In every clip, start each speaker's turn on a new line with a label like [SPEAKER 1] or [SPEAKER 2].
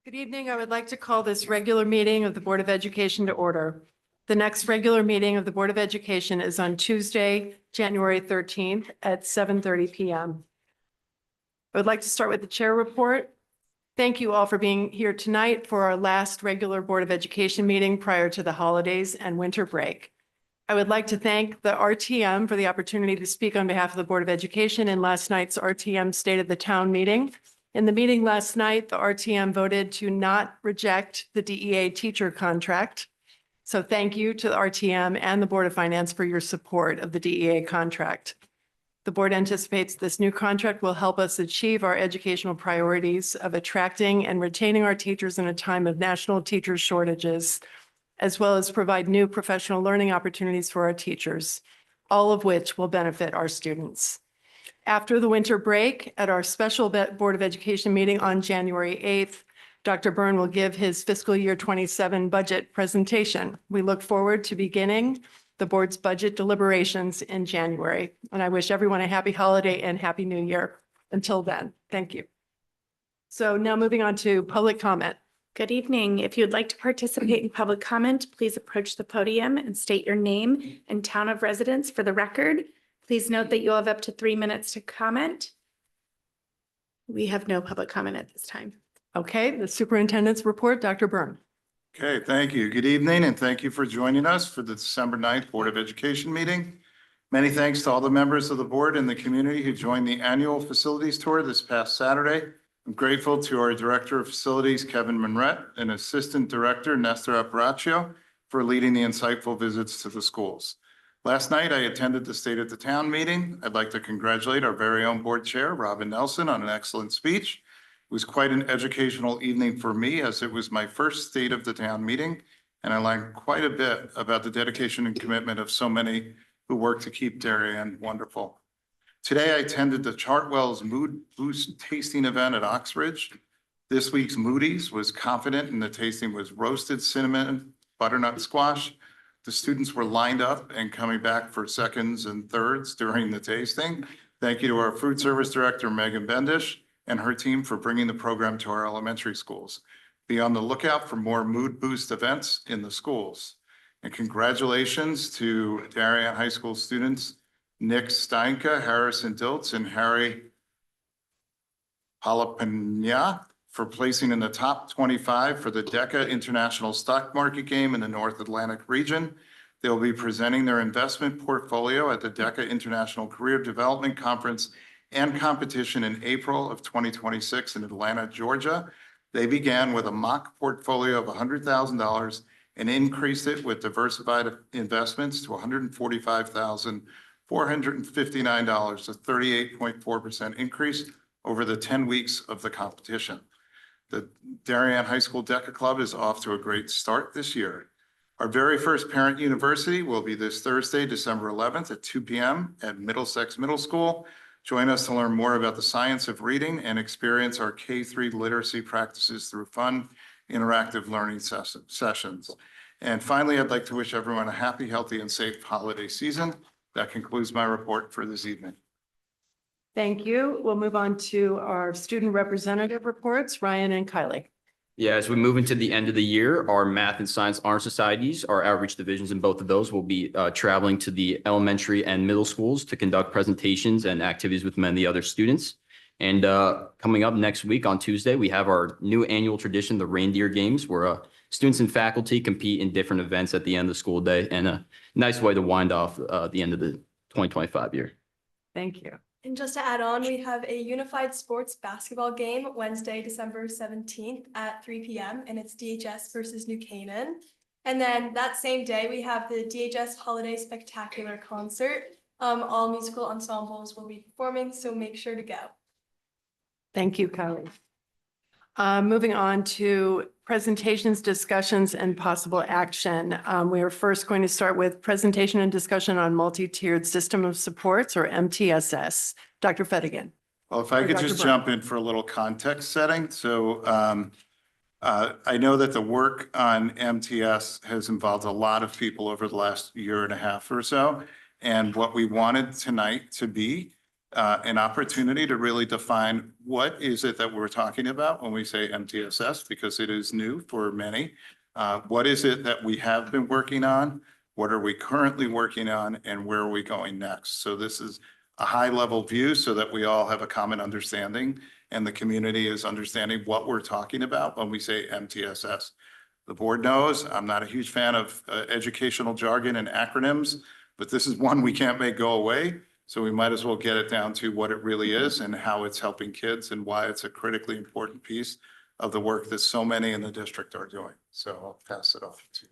[SPEAKER 1] Good evening. I would like to call this regular meeting of the Board of Education to order. The next regular meeting of the Board of Education is on Tuesday, January 13th at 7:30 p.m. I would like to start with the chair report. Thank you all for being here tonight for our last regular Board of Education meeting prior to the holidays and winter break. I would like to thank the RTM for the opportunity to speak on behalf of the Board of Education in last night's RTM State of the Town meeting. In the meeting last night, the RTM voted to not reject the DEA teacher contract. So thank you to the RTM and the Board of Finance for your support of the DEA contract. The board anticipates this new contract will help us achieve our educational priorities of attracting and retaining our teachers in a time of national teacher shortages, as well as provide new professional learning opportunities for our teachers, all of which will benefit our students. After the winter break, at our special Board of Education meeting on January 8th, Dr. Byrne will give his fiscal year 27 budget presentation. We look forward to beginning the board's budget deliberations in January. And I wish everyone a happy holiday and happy new year. Until then, thank you. So now moving on to public comment.
[SPEAKER 2] Good evening. If you'd like to participate in public comment, please approach the podium and state your name and town of residence for the record. Please note that you'll have up to 3 minutes to comment. We have no public comment at this time.
[SPEAKER 1] Okay, the superintendent's report, Dr. Byrne.
[SPEAKER 3] Okay, thank you. Good evening, and thank you for joining us for the December 9th Board of Education meeting. Many thanks to all the members of the board and the community who joined the annual facilities tour this past Saturday. I'm grateful to our Director of Facilities, Kevin Monrette, and Assistant Director, Nestor Apparaccio, for leading the insightful visits to the schools. Last night, I attended the State of the Town meeting. I'd like to congratulate our very own board chair, Robin Nelson, on an excellent speech. It was quite an educational evening for me, as it was my first State of the Town meeting, and I learned quite a bit about the dedication and commitment of so many who work to keep Darien wonderful. Today, I attended the Chartwell's Mood Boost tasting event at Oxbridge. This week's Moody's was confident, and the tasting was roasted cinnamon butternut squash. The students were lined up and coming back for seconds and thirds during the tasting. Thank you to our food service director, Megan Bendish, and her team for bringing the program to our elementary schools. Be on the lookout for more Mood Boost events in the schools. And congratulations to Darien High School students, Nick Steinka, Harrison Diltz, and Harry Palapanya for placing in the top 25 for the DECA International Stock Market Game in the North Atlantic region. They'll be presenting their investment portfolio at the DECA International Career Development Conference and competition in April of 2026 in Atlanta, Georgia. They began with a mock portfolio of $100,000 and increased it with diversified investments to $145,459, a 38.4% increase over the 10 weeks of the competition. The Darien High School DECA Club is off to a great start this year. Our very first parent university will be this Thursday, December 11th at 2 p.m. at Middlesex Middle School. Join us to learn more about the science of reading and experience our K-3 literacy practices through fun, interactive learning sessions. And finally, I'd like to wish everyone a happy, healthy, and safe holiday season. That concludes my report for this evening.
[SPEAKER 1] Thank you. We'll move on to our student representative reports, Ryan and Kylie.
[SPEAKER 4] Yeah, as we move into the end of the year, our math and science honor societies, our outreach divisions in both of those will be traveling to the elementary and middle schools to conduct presentations and activities with many other students. And coming up next week on Tuesday, we have our new annual tradition, the Reindeer Games, where students and faculty compete in different events at the end of the school day, and a nice way to wind off the end of the 2025 year.
[SPEAKER 1] Thank you.
[SPEAKER 5] And just to add on, we have a unified sports basketball game Wednesday, December 17th at 3 p.m. and it's DHS versus New Canaan. And then that same day, we have the DHS Holiday Spectacular Concert. All musical ensembles will be performing, so make sure to go.
[SPEAKER 1] Thank you, Kylie. Moving on to presentations, discussions, and possible action. We are first going to start with presentation and discussion on multi-tiered system of supports, or MTSS. Dr. Fettigan.
[SPEAKER 3] Well, if I could just jump in for a little context setting. So I know that the work on MTS has involved a lot of people over the last year and a half or so. And what we wanted tonight to be an opportunity to really define what is it that we're talking about when we say MTSS, because it is new for many. What is it that we have been working on? What are we currently working on, and where are we going next? So this is a high-level view so that we all have a common understanding and the community is understanding what we're talking about when we say MTSS. The board knows I'm not a huge fan of educational jargon and acronyms, but this is one we can't make go away. So we might as well get it down to what it really is and how it's helping kids and why it's a critically important piece of the work that so many in the district are doing. So I'll pass it off to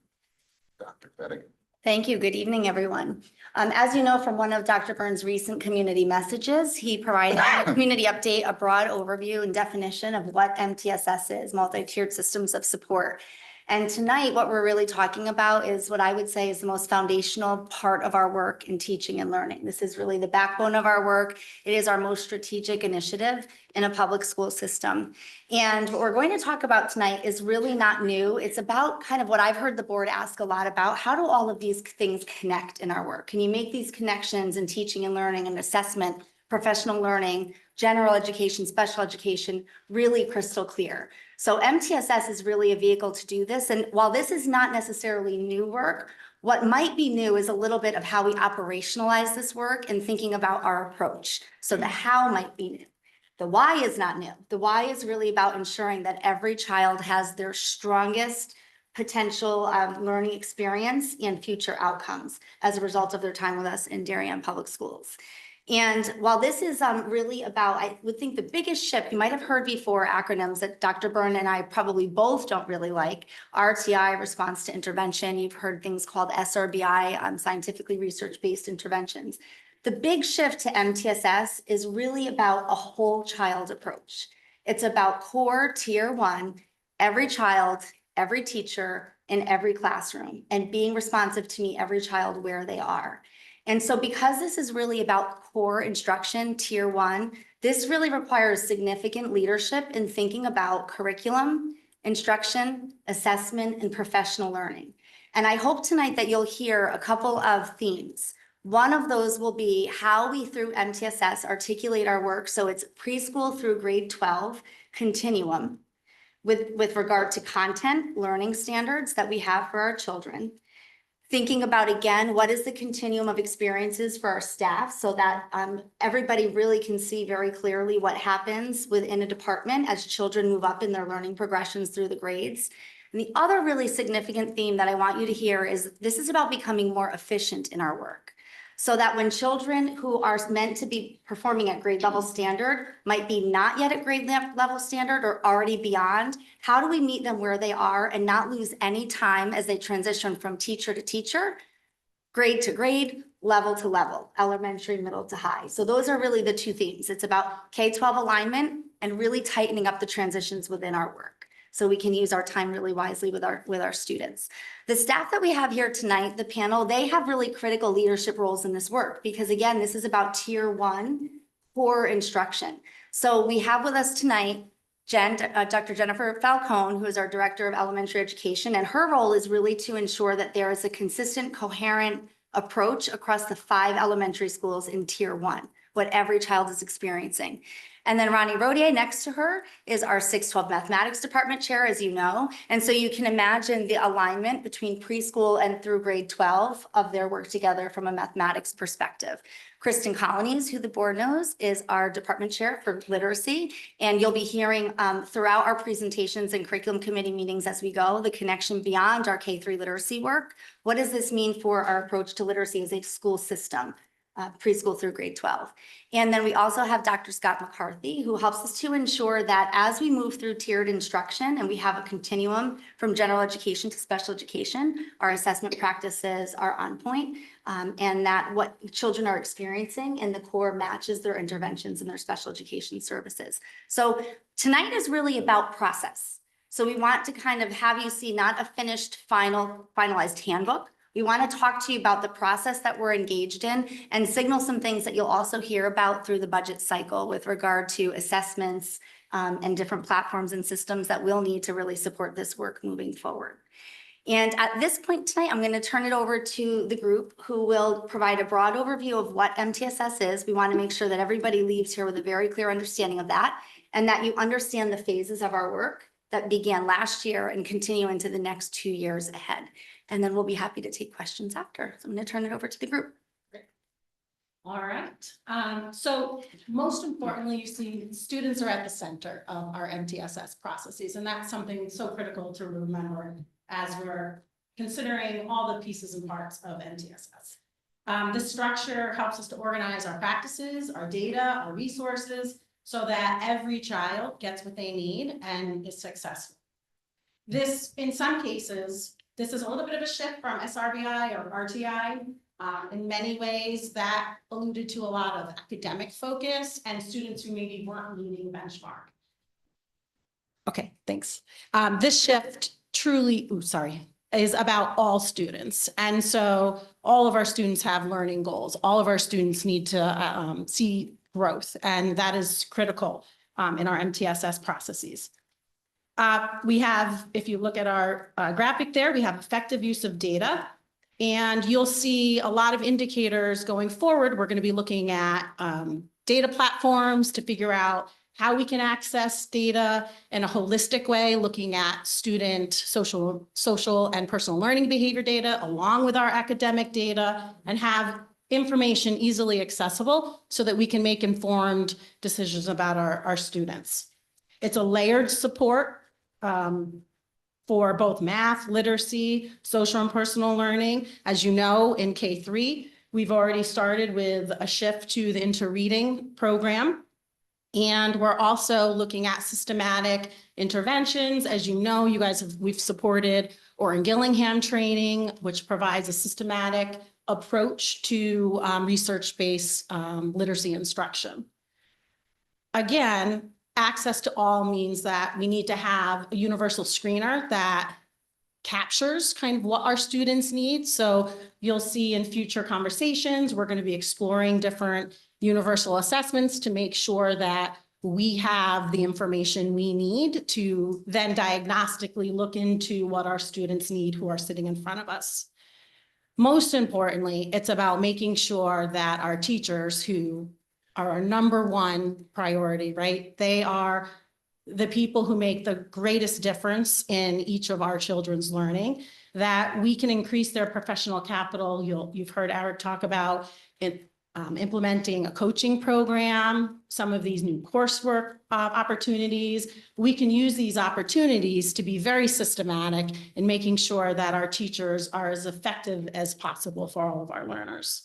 [SPEAKER 3] Dr. Betty.
[SPEAKER 6] Thank you. Good evening, everyone. As you know from one of Dr. Burns' recent community messages, he provided in the community update a broad overview and definition of what MTSS is, multi-tiered systems of support. And tonight, what we're really talking about is what I would say is the most foundational part of our work in teaching and learning. This is really the backbone of our work. It is our most strategic initiative in a public school system. And what we're going to talk about tonight is really not new. It's about kind of what I've heard the board ask a lot about. How do all of these things connect in our work? Can you make these connections in teaching and learning and assessment, professional learning, general education, special education, really crystal clear? So MTSS is really a vehicle to do this. And while this is not necessarily new work, what might be new is a little bit of how we operationalize this work and thinking about our approach. So the how might be new. The why is not new. The why is really about ensuring that every child has their strongest potential learning experience and future outcomes as a result of their time with us in Darien Public Schools. And while this is really about, I would think the biggest shift, you might have heard before acronyms that Dr. Byrne and I probably both don't really like, RTI, response to intervention. You've heard things called SRBI, scientifically research-based interventions. The big shift to MTSS is really about a whole child approach. It's about core tier 1, every child, every teacher in every classroom, and being responsive to meet every child where they are. And so because this is really about core instruction, tier 1, this really requires significant leadership in thinking about curriculum, instruction, assessment, and professional learning. And I hope tonight that you'll hear a couple of themes. One of those will be how we, through MTSS, articulate our work so it's preschool through grade 12 continuum with regard to content, learning standards that we have for our children. Thinking about, again, what is the continuum of experiences for our staff so that everybody really can see very clearly what happens within a department as children move up in their learning progressions through the grades. And the other really significant theme that I want you to hear is this is about becoming more efficient in our work. So that when children who are meant to be performing at grade level standard might be not yet at grade level standard or already beyond, how do we meet them where they are and not lose any time as they transition from teacher to teacher, grade to grade, level to level, elementary, middle to high. So those are really the two themes. It's about K-12 alignment and really tightening up the transitions within our work, so we can use our time really wisely with our students. The staff that we have here tonight, the panel, they have really critical leadership roles in this work because again, this is about tier 1 core instruction. So we have with us tonight Dr. Jennifer Falcone, who is our Director of Elementary Education, and her role is really to ensure that there is a consistent, coherent approach across the 5 elementary schools in tier 1, what every child is experiencing. And then Ronnie Rodier next to her is our 612 mathematics department chair, as you know. And so you can imagine the alignment between preschool and through grade 12 of their work together from a mathematics perspective. Kristen Colonies, who the board knows, is our department chair for literacy. And you'll be hearing throughout our presentations and curriculum committee meetings as we go, the connection beyond our K-3 literacy work. What does this mean for our approach to literacy as a school system? Preschool through grade 12. And then we also have Dr. Scott McCarthy, who helps us to ensure that as we move through tiered instruction and we have a continuum from general education to special education, our assessment practices are on point, and that what children are experiencing in the core matches their interventions and their special education services. So tonight is really about process. So we want to kind of have you see not a finished finalized handbook. We want to talk to you about the process that we're engaged in and signal some things that you'll also hear about through the budget cycle with regard to assessments and different platforms and systems that we'll need to really support this work moving forward. And at this point tonight, I'm going to turn it over to the group who will provide a broad overview of what MTSS is. We want to make sure that everybody leaves here with a very clear understanding of that and that you understand the phases of our work that began last year and continue into the next 2 years ahead. And then we'll be happy to take questions after. So I'm going to turn it over to the group.
[SPEAKER 7] All right, so most importantly, you see students are at the center of our MTSS processes, and that's something so critical to remember as we're considering all the pieces and parts of MTSS. This structure helps us to organize our practices, our data, our resources, so that every child gets what they need and is successful. This, in some cases, this is a little bit of a shift from SRBI or RTI. In many ways, that alluded to a lot of academic focus and students who maybe weren't meeting benchmark. Okay, thanks. This shift truly, is about all students. And so all of our students have learning goals. All of our students need to see growth, and that is critical in our MTSS processes. We have, if you look at our graphic there, we have effective use of data. And you'll see a lot of indicators going forward. We're going to be looking at data platforms to figure out how we can access data in a holistic way, looking at student social and personal learning behavior data along with our academic data, and have information easily accessible so that we can make informed decisions about our students. It's a layered support for both math, literacy, social and personal learning. As you know, in K-3, we've already started with a shift to the inter-reading program. And we're also looking at systematic interventions. As you know, we've supported Orrin Gillingham training, which provides a systematic approach to research-based literacy instruction. Again, access to all means that we need to have a universal screener that captures kind of what our students need. So you'll see in future conversations, we're going to be exploring different universal assessments to make sure that we have the information we need to then diagnostically look into what our students need who are sitting in front of us. Most importantly, it's about making sure that our teachers, who are our number one priority, right? They are the people who make the greatest difference in each of our children's learning, that we can increase their professional capital. You've heard Eric talk about it, implementing a coaching program, some of these new coursework opportunities. We can use these opportunities to be very systematic in making sure that our teachers are as effective as possible for all of our learners.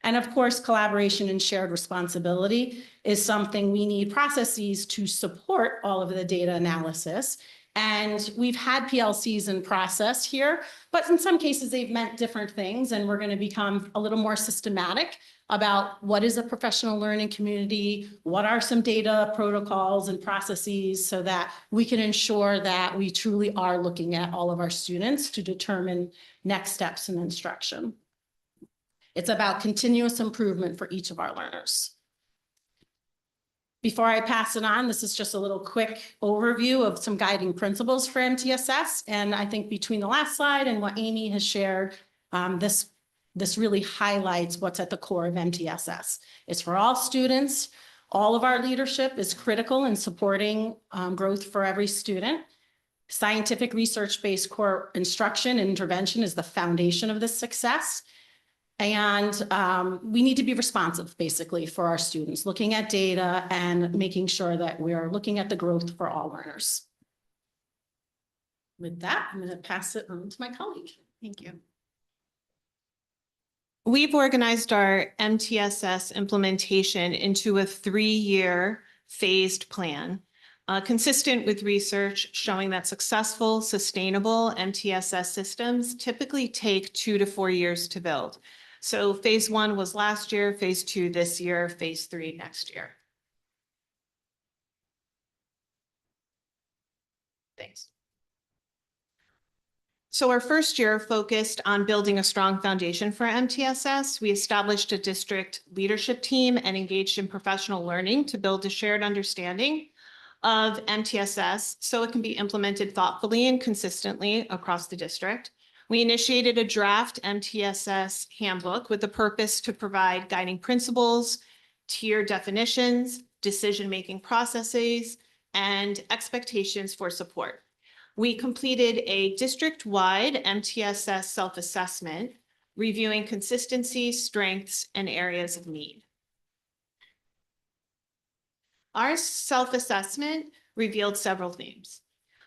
[SPEAKER 7] And of course, collaboration and shared responsibility is something we need processes to support all of the data analysis. And we've had PLCs in process here, but in some cases they've meant different things. And we're going to become a little more systematic about what is a professional learning community, what are some data protocols and processes, so that we can ensure that we truly are looking at all of our students to determine next steps in instruction. It's about continuous improvement for each of our learners. Before I pass it on, this is just a little quick overview of some guiding principles for MTSS. And I think between the last slide and what Amy has shared, this really highlights what's at the core of MTSS. It's for all students. All of our leadership is critical in supporting growth for every student. Scientific research-based core instruction and intervention is the foundation of this success. And we need to be responsive, basically, for our students, looking at data and making sure that we are looking at the growth for all learners. With that, I'm going to pass it on to my colleague. Thank you.
[SPEAKER 8] We've organized our MTSS implementation into a 3-year phased plan, consistent with research showing that successful, sustainable MTSS systems typically take 2 to 4 years to build. So phase 1 was last year, phase 2 this year, phase 3 next year. Thanks. So our first year focused on building a strong foundation for MTSS. We established a district leadership team and engaged in professional learning to build a shared understanding of MTSS so it can be implemented thoughtfully and consistently across the district. We initiated a draft MTSS handbook with the purpose to provide guiding principles, tier definitions, decision-making processes, and expectations for support. We completed a district-wide MTSS self-assessment, reviewing consistency, strengths, and areas of need. Our self-assessment revealed several themes.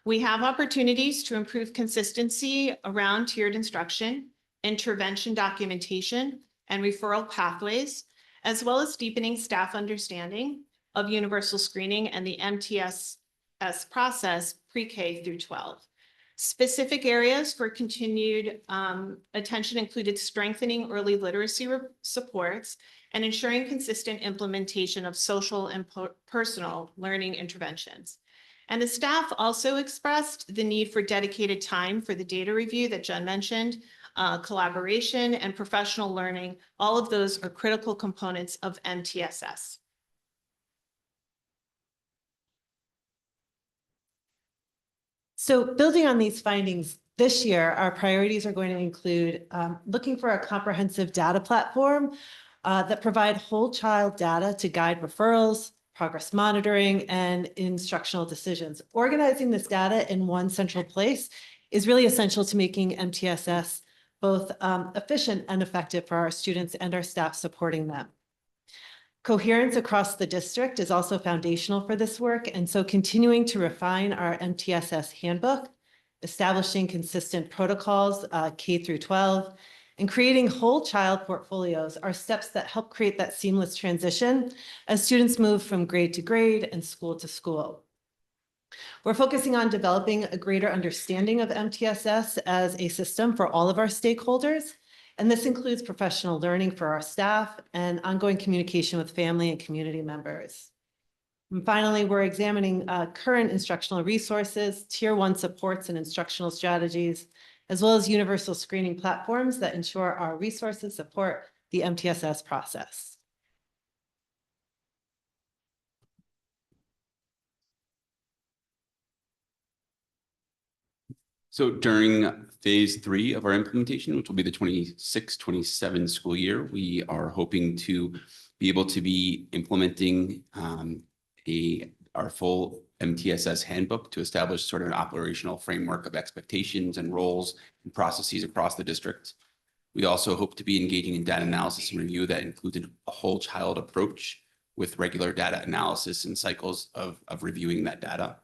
[SPEAKER 8] We have opportunities to improve consistency around tiered instruction, intervention documentation, and referral pathways, as well as deepening staff understanding of universal screening and the MTSS process pre-K through 12. Specific areas for continued attention included strengthening early literacy supports and ensuring consistent implementation of social and personal learning interventions. And the staff also expressed the need for dedicated time for the data review that Jen mentioned, collaboration and professional learning. All of those are critical components of MTSS.
[SPEAKER 9] So building on these findings, this year, our priorities are going to include looking for a comprehensive data platform that provide whole child data to guide referrals, progress monitoring, and instructional decisions. Organizing this data in one central place is really essential to making MTSS both efficient and effective for our students and our staff supporting them. Coherence across the district is also foundational for this work, and so continuing to refine our MTSS handbook, establishing consistent protocols K through 12, and creating whole child portfolios are steps that help create that seamless transition as students move from grade to grade and school to school. We're focusing on developing a greater understanding of MTSS as a system for all of our stakeholders, and this includes professional learning for our staff and ongoing communication with family and community members. And finally, we're examining current instructional resources, tier 1 supports and instructional strategies, as well as universal screening platforms that ensure our resources support the MTSS process.
[SPEAKER 10] So during phase 3 of our implementation, which will be the 26-27 school year, we are hoping to be able to be implementing our full MTSS handbook to establish sort of an operational framework of expectations and roles and processes across the district. We also hope to be engaging in data analysis and review that included a whole child approach with regular data analysis and cycles of reviewing that data.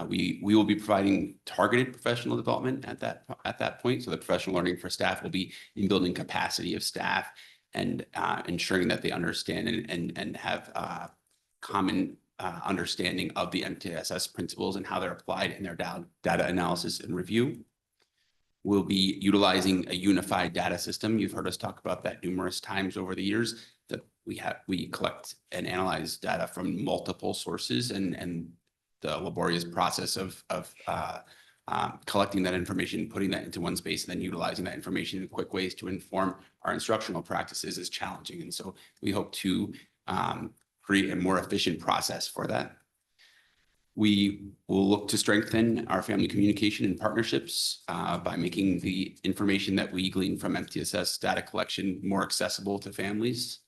[SPEAKER 10] We will be providing targeted professional development at that point. So the professional learning for staff will be in building capacity of staff and ensuring that they understand and have common understanding of the MTSS principles and how they're applied in their data analysis and review. We'll be utilizing a unified data system. You've heard us talk about that numerous times over the years, that we collect and analyze data from multiple sources, and the laborious process of collecting that information, putting that into one space, and then utilizing that information in quick ways to inform our instructional practices is challenging. And so we hope to create a more efficient process for that. We will look to strengthen our family communication and partnerships by making the information that we glean from MTSS data collection more accessible to families.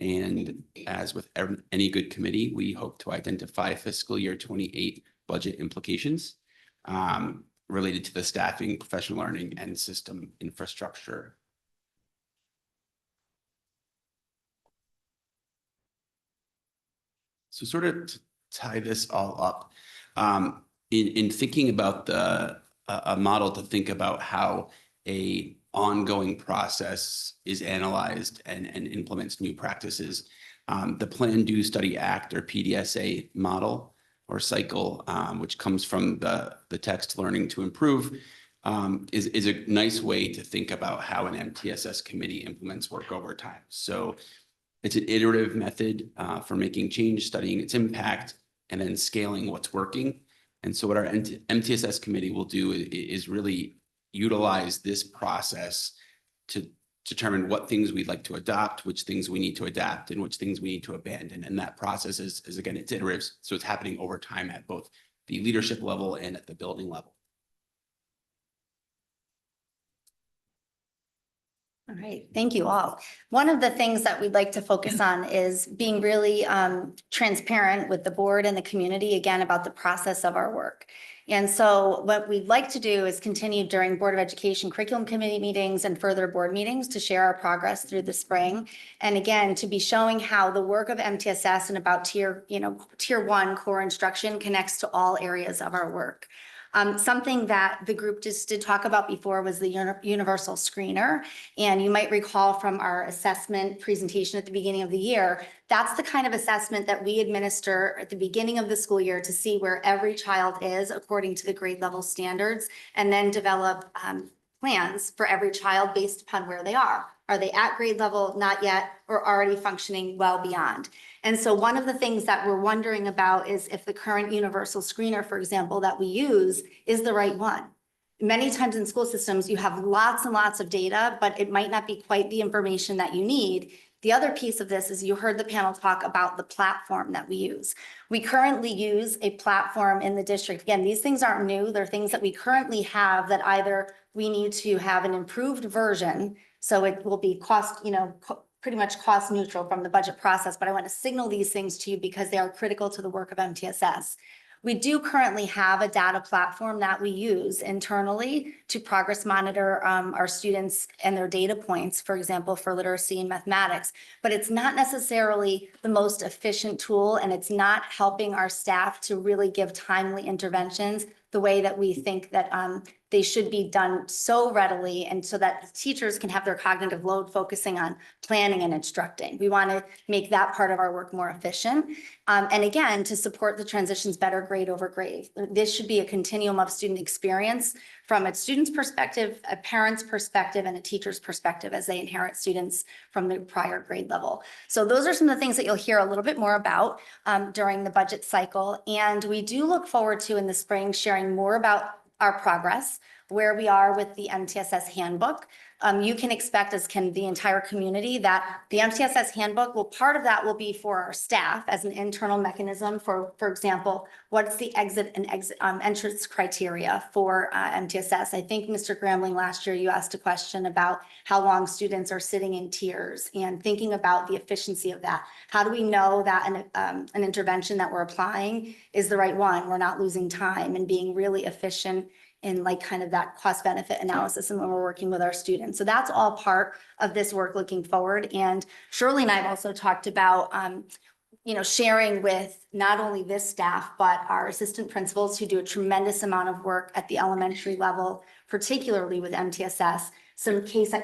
[SPEAKER 10] And as with any good committee, we hope to identify fiscal year 28 budget implications related to the staffing, professional learning, and system infrastructure. So sort of to tie this all up, in thinking about a model to think about how a ongoing process is analyzed and implements new practices, the Plan, Do, Study, Act, or PDSA model or cycle, which comes from the text Learning to Improve, is a nice way to think about how an MTSS committee implements work over time. So it's an iterative method for making change, studying its impact, and then scaling what's working. And so what our MTSS committee will do is really utilize this process determine what things we'd like to adopt, which things we need to adapt, and which things we need to abandon. And that process is again, it's iterative. So it's happening over time at both the leadership level and at the building level.
[SPEAKER 6] All right, thank you all. One of the things that we'd like to focus on is being really transparent with the board and the community, again, about the process of our work. And so what we'd like to do is continue during Board of Education curriculum committee meetings and further board meetings to share our progress through the spring. And again, to be showing how the work of MTSS and about tier 1 core instruction connects to all areas of our work. Something that the group just did talk about before was the universal screener. And you might recall from our assessment presentation at the beginning of the year, that's the kind of assessment that we administer at the beginning of the school year to see where every child is according to the grade level standards, and then develop plans for every child based upon where they are. Are they at grade level, not yet, or already functioning well beyond? And so one of the things that we're wondering about is if the current universal screener, for example, that we use is the right one. Many times in school systems, you have lots and lots of data, but it might not be quite the information that you need. The other piece of this is you heard the panel talk about the platform that we use. We currently use a platform in the district. Again, these things aren't new. They're things that we currently have that either we need to have an improved version, so it will be pretty much cost neutral from the budget process, but I want to signal these things to you because they are critical to the work of MTSS. We do currently have a data platform that we use internally to progress monitor our students and their data points, for example, for literacy and mathematics, but it's not necessarily the most efficient tool, and it's not helping our staff to really give timely interventions the way that we think that they should be done so readily, and so that teachers can have their cognitive load focusing on planning and instructing. We want to make that part of our work more efficient. And again, to support the transitions better grade over grade. This should be a continuum of student experience from a student's perspective, a parent's perspective, and a teacher's perspective as they inherit students from the prior grade level. So those are some of the things that you'll hear a little bit more about during the budget cycle. And we do look forward to in the spring sharing more about our progress, where we are with the MTSS handbook. You can expect, as can the entire community, that the MTSS handbook part of that will be for our staff as an internal mechanism for example, what's the exit and entrance criteria for MTSS. I think Mr. Gramling, last year you asked a question about how long students are sitting in tiers and thinking about the efficiency of that. How do we know that an intervention that we're applying is the right one? We're not losing time and being really efficient in kind of that cost benefit analysis and when we're working with our students. So that's all part of this work looking forward. And Shirley and I have also talked about, sharing with not only this staff, but our assistant principals who do a tremendous amount of work at the elementary level, particularly with MTSS, some case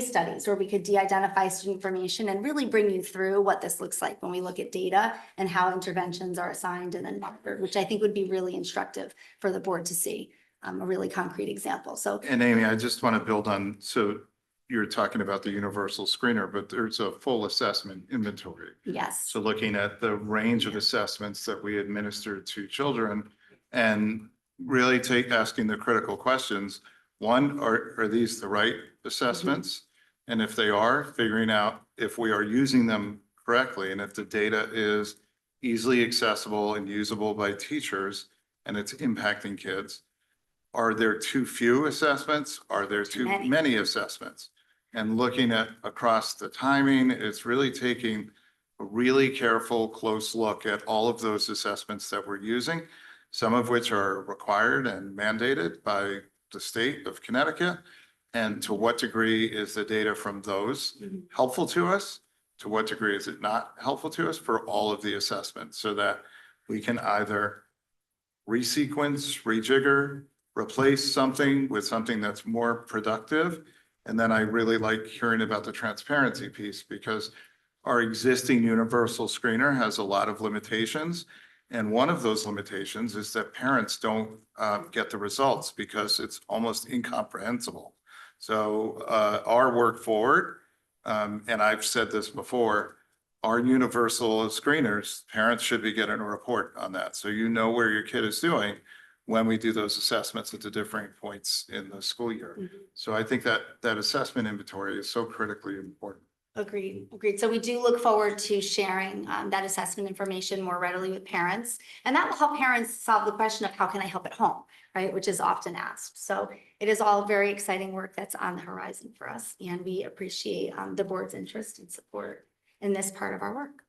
[SPEAKER 6] studies where we could de-identify student information and really bring you through what this looks like when we look at data and how interventions are assigned and then monitored, which I think would be really instructive for the board to see. A really concrete example. So,
[SPEAKER 3] And Amy, I just want to build on, so you're talking about the universal screener, but there's a full assessment inventory.
[SPEAKER 6] yes.
[SPEAKER 3] So looking at the range of assessments that we administer to children and really asking the critical questions. One, are these the right assessments? And if they are, figuring out if we are using them correctly and if the data is easily accessible and usable by teachers and it's impacting kids. Are there too few assessments? Are there too many assessments? And looking at across the timing, it's really taking a really careful, close look at all of those assessments that we're using, some of which are required and mandated by the state of Connecticut. And to what degree is the data from those helpful to us? To what degree is it not helpful to us for all of the assessments so that we can either resequence, rejigger, replace something with something that's more productive. And then I really like hearing about the transparency piece because our existing universal screener has a lot of limitations. And one of those limitations is that parents don't get the results because it's almost incomprehensible. So our work forward, and I've said this before, our universal screeners, parents should be getting a report on that. So you know where your kid is doing. when we do those assessments at the differing points in the school year. So I think that that assessment inventory is so critically important.
[SPEAKER 6] Agreed, agreed. So we do look forward to sharing that assessment information more readily with parents. And that will help parents solve the question of how can I help at home, right? Which is often asked. So it is all very exciting work that's on the horizon for us. And we appreciate the board's interest and support in this part of our work.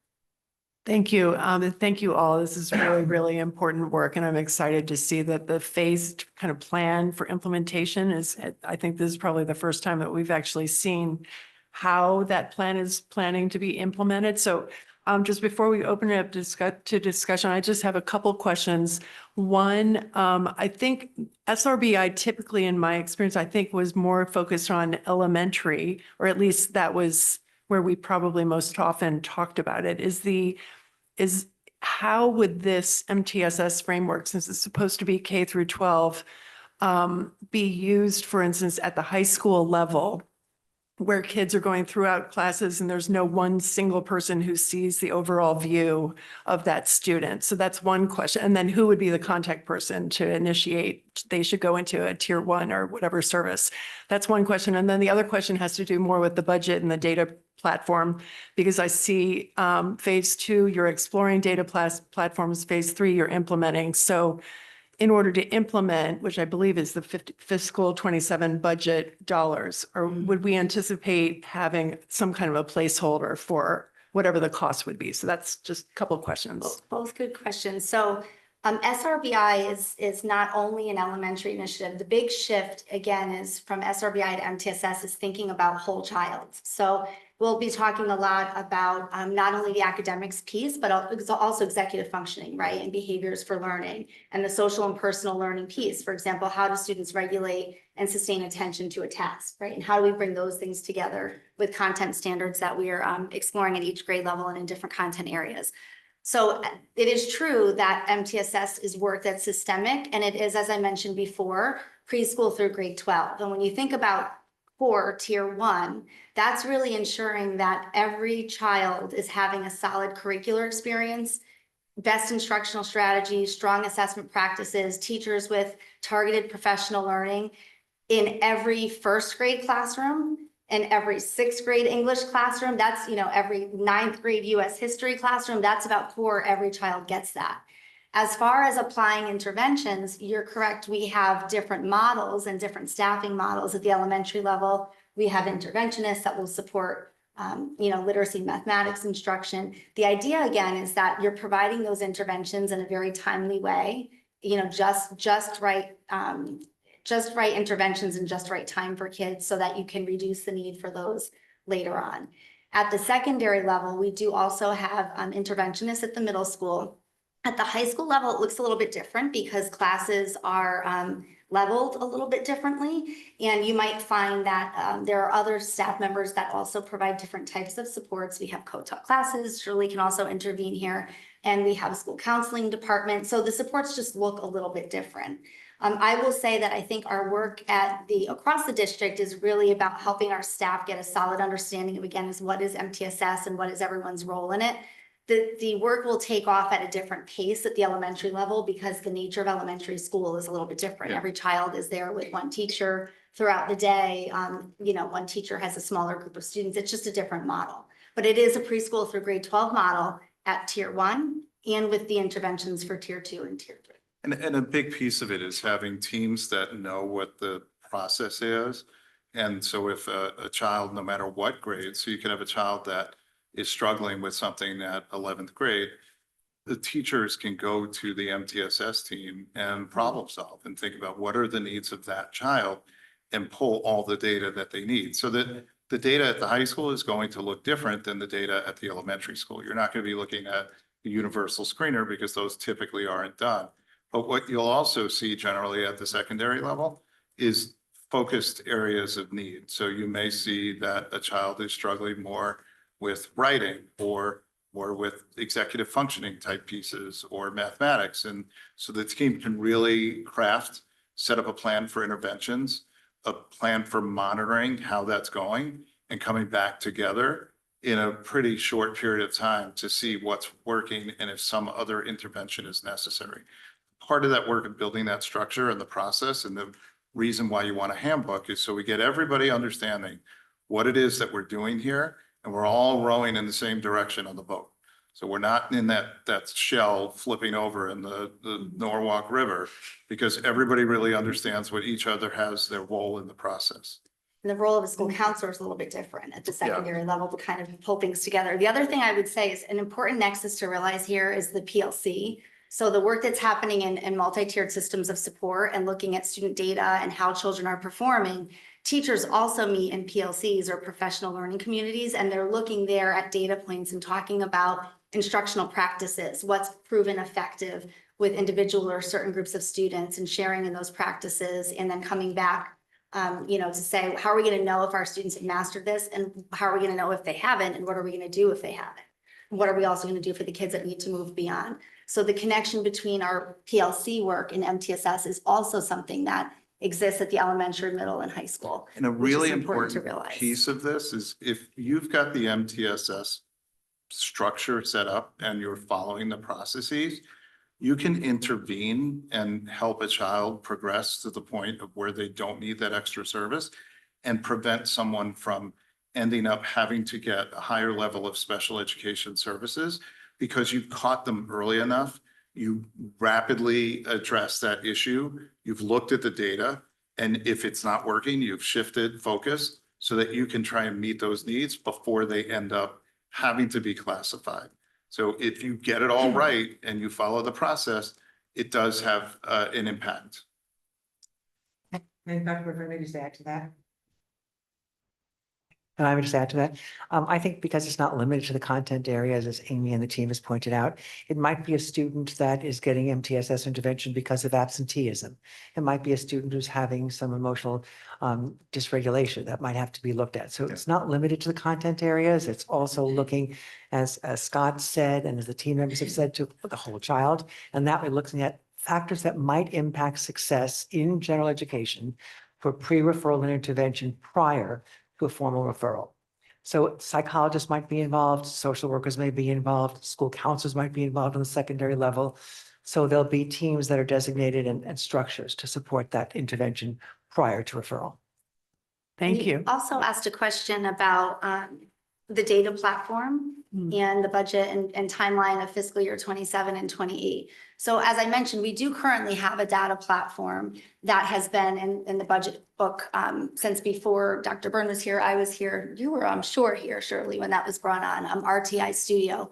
[SPEAKER 1] Thank you. And thank you all. This is really, really important work, and I'm excited to see that the phased kind of plan for implementation is, I think this is probably the first time that we've actually seen how that plan is planning to be implemented. So just before we open it up to discussion, I just have a couple questions. One, I think SRBI typically, in my experience, I think was more focused on elementary, or at least that was where we probably most often talked about it. Is how would this MTSS framework, since it's supposed to be K through 12, be used, for instance, at the high school level, where kids are going throughout classes and there's no one single person who sees the overall view of that student? So that's one question. And then who would be the contact person to initiate? They should go into a tier 1 or whatever service. That's one question. And then the other question has to do more with the budget and the data platform, because I see phase 2, you're exploring data platforms, phase 3, you're implementing. So in order to implement, which I believe is the fiscal 27 budget dollars, or would we anticipate having some kind of a placeholder for whatever the cost would be? So that's just a couple of questions.
[SPEAKER 6] Both good questions. So SRBI is not only an elementary initiative. The big shift, again, is from SRBI to MTSS is thinking about whole child. So we'll be talking a lot about not only the academics piece, but also executive functioning, right? And behaviors for learning, and the social and personal learning piece. For example, how do students regulate and sustain attention to a task, right? And how do we bring those things together with content standards that we are exploring at each grade level and in different content areas? So it is true that MTSS is work that's systemic, and it is, as I mentioned before, preschool through grade 12. And when you think about core tier 1, that's really ensuring that every child is having a solid curricular experience, best instructional strategies, strong assessment practices, teachers with targeted professional learning in every first grade classroom, in every 6th grade English classroom. That's, every 9th grade US history classroom. That's about core. Every child gets that. As far as applying interventions, you're correct. We have different models and different staffing models at the elementary level. We have interventionists that will support, literacy, mathematics instruction. The idea, again, is that you're providing those interventions in a very timely way, just right interventions and just right time for kids so that you can reduce the need for those later on. At the secondary level, we do also have interventionists at the middle school. At the high school level, it looks a little bit different because classes are leveled a little bit differently. And you might find that there are other staff members that also provide different types of supports. We have co-taught classes. Shirley can also intervene here. And we have a school counseling department. So the supports just look a little bit different. I will say that I think our work across the district is really about helping our staff get a solid understanding of, again, is what is MTSS and what is everyone's role in it. The work will take off at a different pace at the elementary level because the nature of elementary school is a little bit different.
[SPEAKER 3] Yeah.
[SPEAKER 6] Every child is there with one teacher throughout the day. One teacher has a smaller group of students. It's just a different model. But it is a preschool through grade 12 model at tier 1 and with the interventions for tier 2 and tier 3.
[SPEAKER 3] And a big piece of it is having teams that know what the process is. And so if a child, no matter what grade, so you can have a child that is struggling with something at 11th grade, the teachers can go to the MTSS team and problem solve and think about what are the needs of that child and pull all the data that they need. So that the data at the high school is going to look different than the data at the elementary school. You're not going to be looking at the universal screener because those typically aren't done. But what you'll also see generally at the secondary level is focused areas of need. So you may see that a child is struggling more with writing or with executive functioning type pieces or mathematics. And so the team can really set up a plan for interventions, a plan for monitoring how that's going and coming back together in a pretty short period of time to see what's working and if some other intervention is necessary. part of that work of building that structure and the process and the reason why you want a handbook is so we get everybody understanding what it is that we're doing here, and we're all rowing in the same direction on the boat. So we're not in that shell flipping over in the Norwalk River, because everybody really understands what each other has their role in the process.
[SPEAKER 6] And the role of a school counselor is a little bit different at the secondary level to kind of pull things together. The other thing I would say is an important nexus to realize here is the PLC. So the work that's happening in multi-tiered systems of support and looking at student data and how children are performing, teachers also meet in PLCs or professional learning communities, and they're looking there at data points and talking about instructional practices, what's proven effective with individual or certain groups of students, and sharing in those practices, and then coming back to say, how are we going to know if our students have mastered this, and how are we going to know if they haven't, and what are we going to do if they haven't? What are we also going to do for the kids that need to move beyond? So the connection between our PLC work and MTSS is also something that exists at the elementary, middle, and high school.
[SPEAKER 3] And a
[SPEAKER 6] which is
[SPEAKER 3] really
[SPEAKER 6] important to
[SPEAKER 3] important
[SPEAKER 6] realize.
[SPEAKER 3] piece of this is if you've got the MTSS structure set up and you're following the processes, you can intervene and help a child progress to the point of where they don't need that extra service and prevent someone from ending up having to get a higher level of special education services because you've caught them early enough. You rapidly address that issue. You've looked at the data, and if it's not working, you've shifted focus so that you can try and meet those needs before they end up having to be classified. So if you get it all right and you follow the process, it does have an impact.
[SPEAKER 11] And Dr. Burke, maybe just add to that. And I would just add to that. I think because it's not limited to the content areas, as Amy and the team has pointed out, it might be a student that is getting MTSS intervention because of absenteeism. It might be a student who's having some emotional dysregulation that might have to be looked at. So it's not limited to the content areas. It's also looking, as Scott said, and as the team members have said, to the whole child. And that we're looking at factors that might impact success in general education for pre-referral and intervention prior to a formal referral. So psychologists might be involved, social workers may be involved, school counselors might be involved on the secondary level. So there'll be teams that are designated and structures to support that intervention prior to referral.
[SPEAKER 1] Thank you.
[SPEAKER 6] Also asked a question about the data platform and the budget and timeline of fiscal year 27 and 28. So as I mentioned, we do currently have a data platform that has been in the budget book since before Dr. Byrne was here. I was here. You were, I'm sure, here, Shirley, when that was brought on, RTI Studio.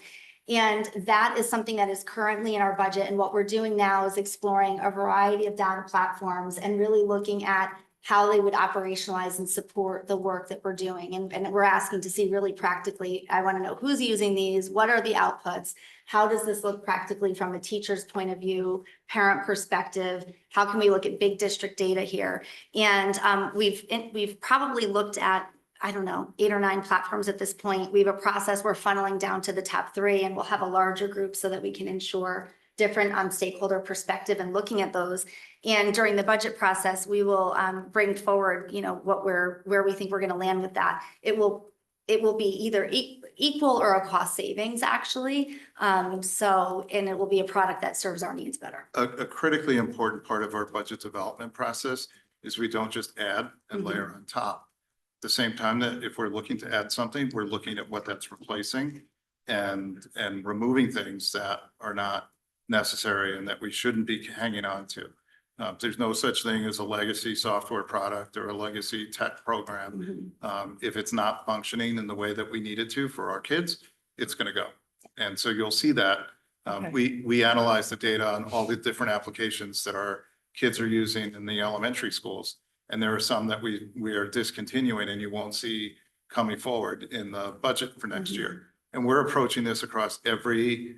[SPEAKER 6] And that is something that is currently in our budget. And what we're doing now is exploring a variety of data platforms and really looking at how they would operationalize and support the work that we're doing. And we're asking to see really practically, I want to know who's using these, what are the outputs, how does this look practically from a teacher's point of view, parent perspective, how can we look at big district data here? And we've probably looked at, I don't know, 8 or 9 platforms at this point. We have a process we're funneling down to the top 3, and we'll have a larger group so that we can ensure different stakeholder perspective and looking at those. And during the budget process, we will bring forward, where we think we're going to land with that. It will be either equal or a cost savings, actually. And it will be a product that serves our needs better.
[SPEAKER 3] A critically important part of our budget development process is we don't just add and layer on top. At the same time that if we're looking to add something, we're looking at what that's replacing and removing things that are not necessary and that we shouldn't be hanging on to. There's no such thing as a legacy software product or a legacy tech program. If it's not functioning in the way that we need it to for our kids, it's going to go. And so you'll see that. We analyze the data on all the different applications that our kids are using in the elementary schools. And there are some that we are discontinuing and you won't see coming forward in the budget for next year. And we're approaching this across every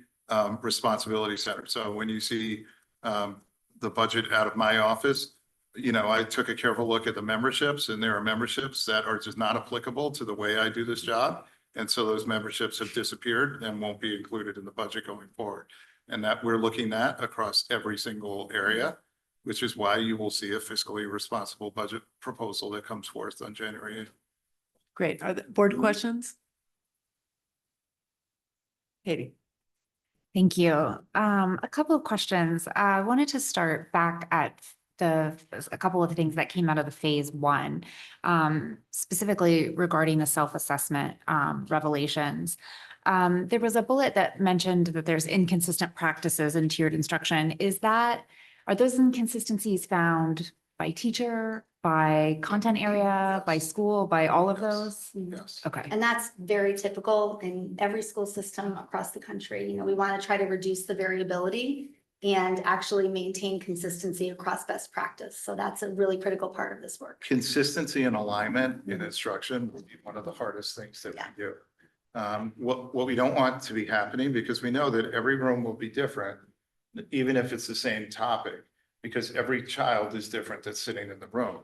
[SPEAKER 3] responsibility center. So when you see the budget out of my office, I took a careful look at the memberships, and there are memberships that are just not applicable to the way I do this job. And so those memberships have disappeared and won't be included in the budget going forward. And that we're looking at across every single area, which is why you will see a fiscally responsible budget proposal that comes forth on January 8th.
[SPEAKER 1] Great. Are there board questions? Katie.
[SPEAKER 12] Thank you. A couple of questions. I wanted to start back at a couple of things that came out of the phase one, specifically regarding the self-assessment revelations. There was a bullet that mentioned that there's inconsistent practices in tiered instruction. Are those inconsistencies found by teacher, by content area, by school, by all of those?
[SPEAKER 3] Yes.
[SPEAKER 12] Okay.
[SPEAKER 6] And that's very typical in every school system across the country. You know, we want to try to reduce the variability and actually maintain consistency across best practice. So that's a really critical part of this work.
[SPEAKER 3] Consistency and alignment in instruction will be one of the hardest things that we do. What we don't want to be happening, because we know that every room will be different, even if it's the same topic, because every child is different that's sitting in the room.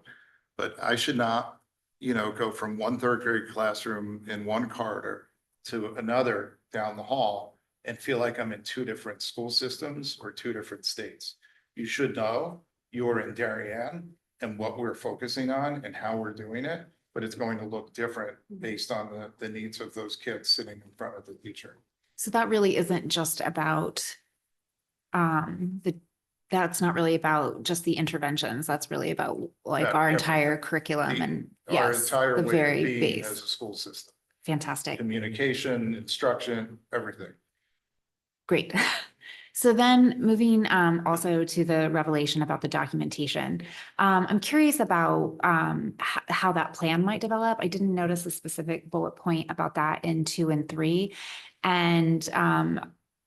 [SPEAKER 3] But I should not, go from one third grade classroom in one corridor to another down the hall and feel like I'm in two different school systems or two different states. You should know you're in Darien and what we're focusing on and how we're doing it, but it's going to look different based on the needs of those kids sitting in front of the teacher.
[SPEAKER 12] So that really isn't just about that's not really about just the interventions. That's really about like
[SPEAKER 3] Yeah,
[SPEAKER 12] our
[SPEAKER 3] everything.
[SPEAKER 12] entire curriculum and
[SPEAKER 3] Our
[SPEAKER 12] yes,
[SPEAKER 3] entire
[SPEAKER 12] the
[SPEAKER 3] way
[SPEAKER 12] very
[SPEAKER 3] of being as
[SPEAKER 12] base.
[SPEAKER 3] a school system,
[SPEAKER 12] Fantastic.
[SPEAKER 3] communication, instruction, everything.
[SPEAKER 12] Great. So then moving also to the revelation about the documentation. I'm curious about how that plan might develop. I didn't notice a specific bullet point about that in 2 and 3. And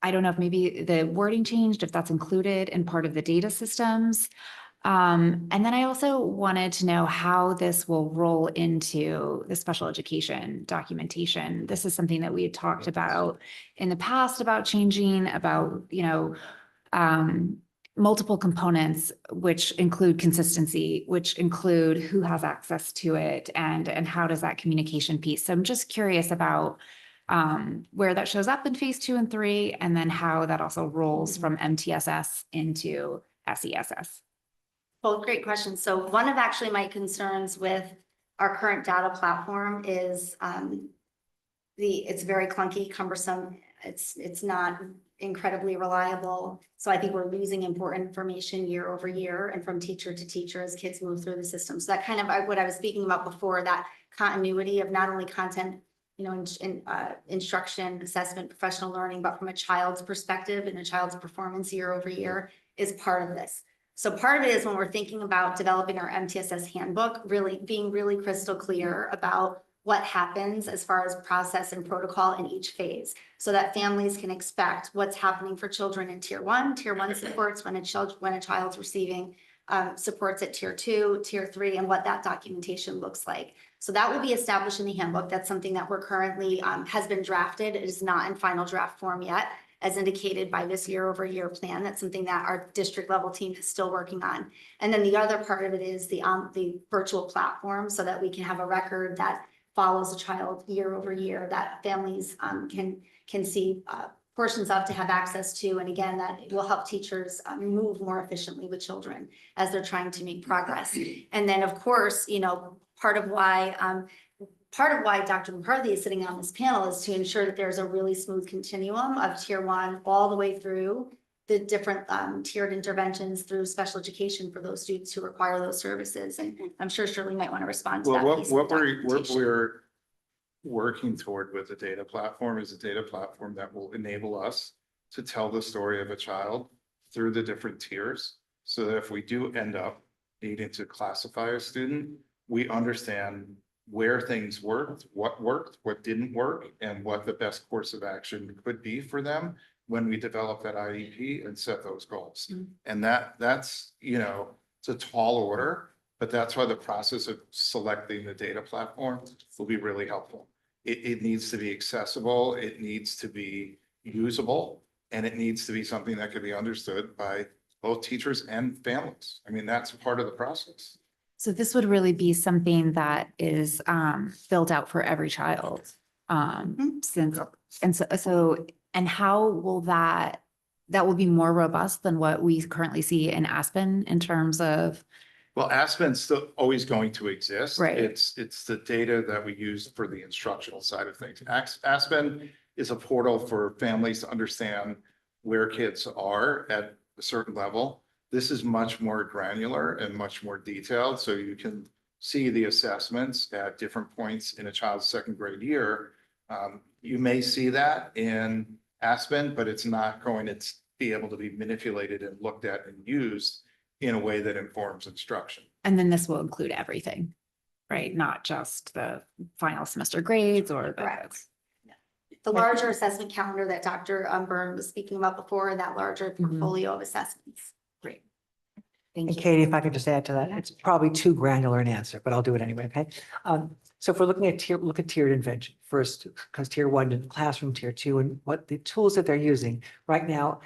[SPEAKER 12] I don't know if maybe the wording changed, if that's included in part of the data systems. And then I also wanted to know how this will roll into the special education documentation. This is something that we had talked about in the past about changing, about, multiple components, which include consistency, which include who has access to it and how does that communication piece. So I'm just curious about where that shows up in phase 2 and 3, and then how that also rolls from MTSS into SESS.
[SPEAKER 6] Well, great question. So one of actually my concerns with our current data platform is it's very clunky, cumbersome. It's not incredibly reliable. So I think we're losing important information year over year and from teacher to teacher as kids move through the system. So that kind of what I was speaking about before, that continuity of not only content, instruction, assessment, professional learning, but from a child's perspective and a child's performance year over year is part of this. So part of it is when we're thinking about developing our MTSS handbook, really being really crystal clear about what happens as far as process and protocol in each phase, so that families can expect what's happening for children in tier 1 supports when a child's receiving supports at tier 2, tier 3, and what that documentation looks like. So that will be established in the handbook. That's something that we're currently has been drafted. It is not in final draft form yet, as indicated by this year over year plan. That's something that our district level team is still working on. And then the other part of it is the virtual platform, so that we can have a record that follows a child year over year, that families can see portions of, to have access to. And again, that will help teachers move more efficiently with children as they're trying to make progress. And then, of course, part of why Dr. McCarthy is sitting on this panel is to ensure that there's a really smooth continuum of tier 1 all the way through the different tiered interventions through special education for those students who require those services. And I'm sure Shirley might want to respond to that.
[SPEAKER 3] Well,
[SPEAKER 6] piece of
[SPEAKER 3] what
[SPEAKER 6] documentation.
[SPEAKER 3] we're working toward with the data platform is a data platform that will enable us to tell the story of a child through the different tiers, so that if we do end up needing to classify a student, we understand where things worked, what didn't work, and what the best course of action could be for them when we develop that IEP and set those goals. And that's, it's a tall order, but that's why the process of selecting the data platform will be really helpful. It needs to be accessible, it needs to be usable, and it needs to be something that can be understood by both teachers and families. I mean, that's part of the process.
[SPEAKER 12] So this would really be something that is built out for every child. And how will that will be more robust than what we currently see in Aspen in terms of?
[SPEAKER 3] Well, Aspen's still always going to exist.
[SPEAKER 12] Right.
[SPEAKER 3] It's the data that we use for the instructional side of things. Aspen is a portal for families to understand where kids are at a certain level. This is much more granular and much more detailed, so you can see the assessments at different points in a child's second grade year. You may see that in Aspen, but it's not going to be able to be manipulated and looked at and used in a way that informs instruction.
[SPEAKER 12] And then this will include everything, right? Not just the final semester grades or the.
[SPEAKER 6] Correct. The larger assessment calendar that Dr. Byrne was speaking about before, that larger portfolio of assessments.
[SPEAKER 12] Great. Thank
[SPEAKER 11] And
[SPEAKER 12] you.
[SPEAKER 11] Katie, if I could just add to that, it's probably too granular an answer, but I'll do it anyway, okay? So if we're looking at look at tiered intervention first, because tier one in the classroom, tier two, and what the tools that they're using right now,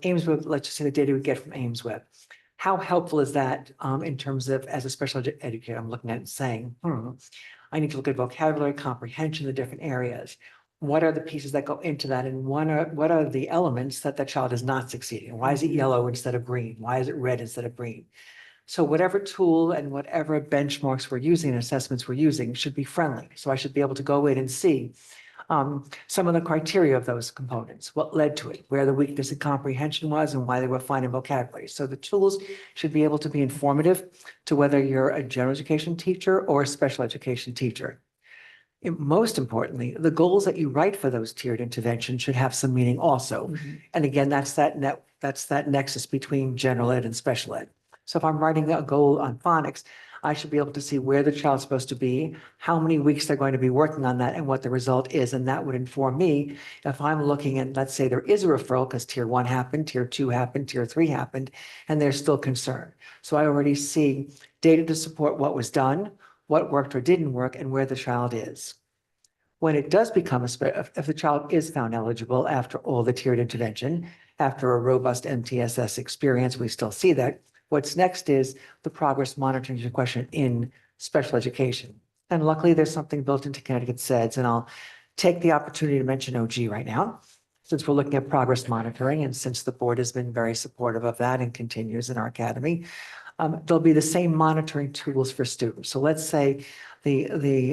[SPEAKER 11] Ames Web, let's just say the data we get from Ames Web. How helpful is that in terms of, as a special educator, I'm looking at it and saying, I need to look at vocabulary, comprehension, the different areas. What are the pieces that go into that, and what are the elements that the child is not succeeding? Why is it yellow instead of green? Why is it red instead of green? So whatever tool and whatever benchmarks we're using and assessments we're using should be friendly. So I should be able to go in and see some of the criteria of those components, what led to it, where the weakness in comprehension was, and why they were finding vocabulary. So the tools should be able to be informative to whether you're a general education teacher or a special education teacher. Most importantly, the goals that you write for those tiered interventions should have some meaning also. And again, that's that nexus between general ed and special ed. So if I'm writing a goal on phonics, I should be able to see where the child's supposed to be, how many weeks they're going to be working on that, and what the result is. And that would inform me if I'm looking at, let's say there is a referral because tier one happened, tier two happened, tier three happened, and they're still concerned. So I already see data to support what was done, what worked or didn't work, and where the child is. When it does become if the child is found eligible after all the tiered intervention, after a robust MTSS experience, we still see that. What's next is the progress monitoring, your question, in special education. And luckily, there's something built into Connecticut SEDS, and I'll take the opportunity to mention OG right now, since we're looking at progress monitoring, and since the board has been very supportive of that and continues in our academy. There'll be the same monitoring tools for students. So let's say it'll be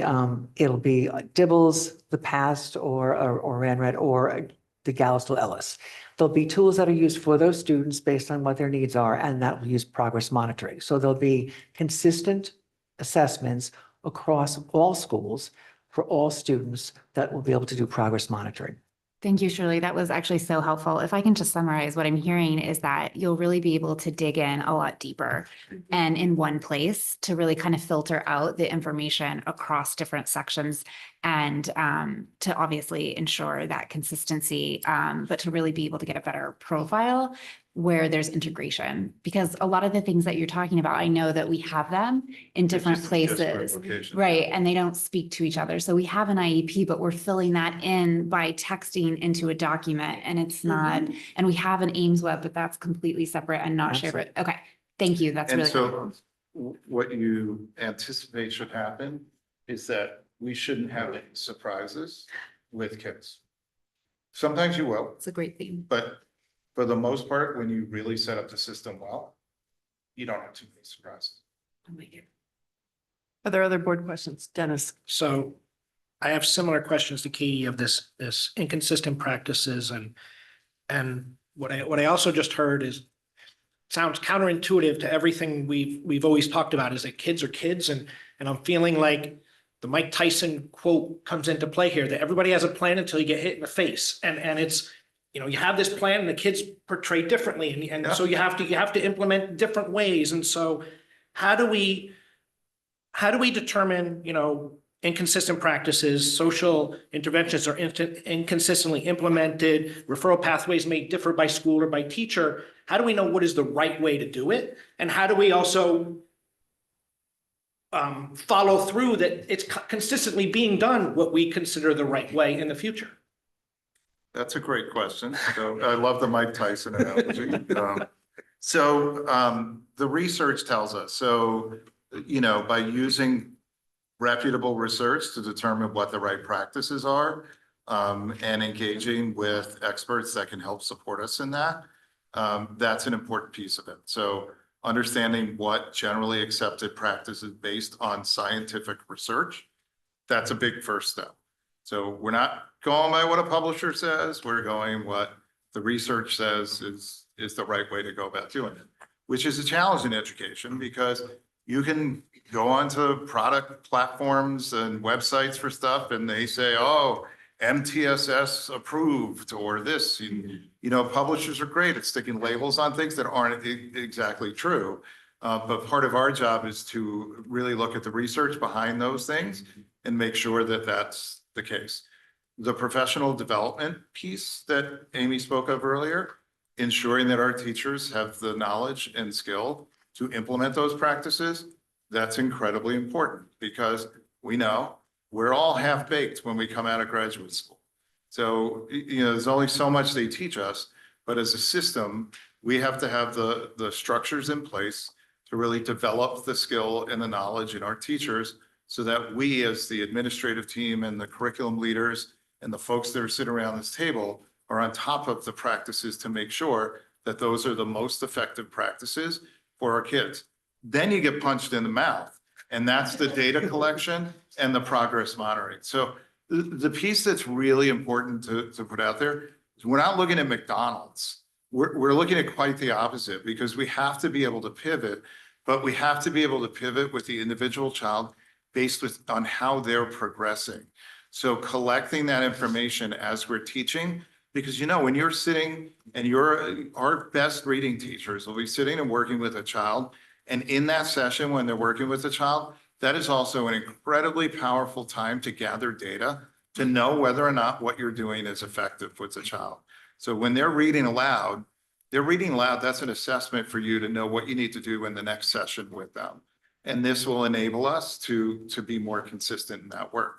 [SPEAKER 11] Dibbles, the PAST, or RANRED, or the Gallistel Ellis. There'll be tools that are used for those students based on what their needs are, and that will use progress monitoring. So there'll be consistent assessments across all schools for all students that will be able to do progress monitoring.
[SPEAKER 12] Thank you, Shirley. That was actually so helpful. If I can just summarize, what I'm hearing is that you'll really be able to dig in a lot deeper and in one place to really kind of filter out the information across different sections and to obviously ensure that consistency, but to really be able to get a better profile where there's integration. Because a lot of the things that you're talking about, I know that we have them in different places, right? And they don't speak to each other. So we have an IEP, but we're filling that in by texting into a document, and it's not, and we have an Ames Web, but that's completely separate and not shared. Okay, thank you. That's really helpful.
[SPEAKER 3] What you anticipate should happen is that we shouldn't have any surprises with kids. Sometimes you will,
[SPEAKER 12] It's a great theme.
[SPEAKER 3] but for the most part, when you really set up the system well, you don't have too many surprises.
[SPEAKER 1] Are there other board questions? Dennis?
[SPEAKER 13] So I have similar questions to Katie of this inconsistent practices and what I also just heard is sounds counterintuitive to everything we've always talked about is that kids are kids and I'm feeling like the Mike Tyson quote comes into play here that everybody has a plan until you get hit in the face and it's you have this plan and the kids portray differently and so you have to implement different ways and so how do we determine inconsistent practices, social interventions are inconsistently implemented, referral pathways may differ by school or by teacher. How do we know what is the right way to do it? And how do we also follow through that it's consistently being done what we consider the right way in the future?
[SPEAKER 3] That's a great question. So I love the Mike Tyson analogy. The research tells us, by using reputable research to determine what the right practices are, and engaging with experts that can help support us in that, that's an important piece of it. So understanding what generally accepted practices based on scientific research, that's a big first step. So we're not going by what a publisher says, we're going what the research says is the right way to go about doing it, which is a challenge in education because you can go onto product platforms and websites for stuff and they say, oh, MTSS approved or this, publishers are great at sticking labels on things that aren't exactly true. But part of our job is to really look at the research behind those things and make sure that that's the case. The professional development piece that Amy spoke of earlier, ensuring that our teachers have the knowledge and skill to implement those practices, that's incredibly important because we know we're all half-baked when we come out of graduate school. So, there's only so much they teach us, but as a system, we have to have the structures in place to really develop the skill and the knowledge in our teachers so that we, as the administrative team and the curriculum leaders and the folks that are sitting around this table are on top of the practices to make sure that those are the most effective practices for our kids. Then you get punched in the mouth, and that's the data collection and the progress monitoring. So the piece that's really important to put out there is we're not looking at McDonald's. We're looking at quite the opposite because we have to be able to pivot, but we have to be able to pivot with the individual child based on how they're progressing. So collecting that information as we're teaching, because when you're sitting and our best reading teachers will be sitting and working with a child, and in that session when they're working with a child, that is also an incredibly powerful time to gather data to know whether or not what you're doing is effective with the child. So when they're reading aloud, that's an assessment for you to know what you need to do in the next session with them. And this will enable us to be more consistent in that work.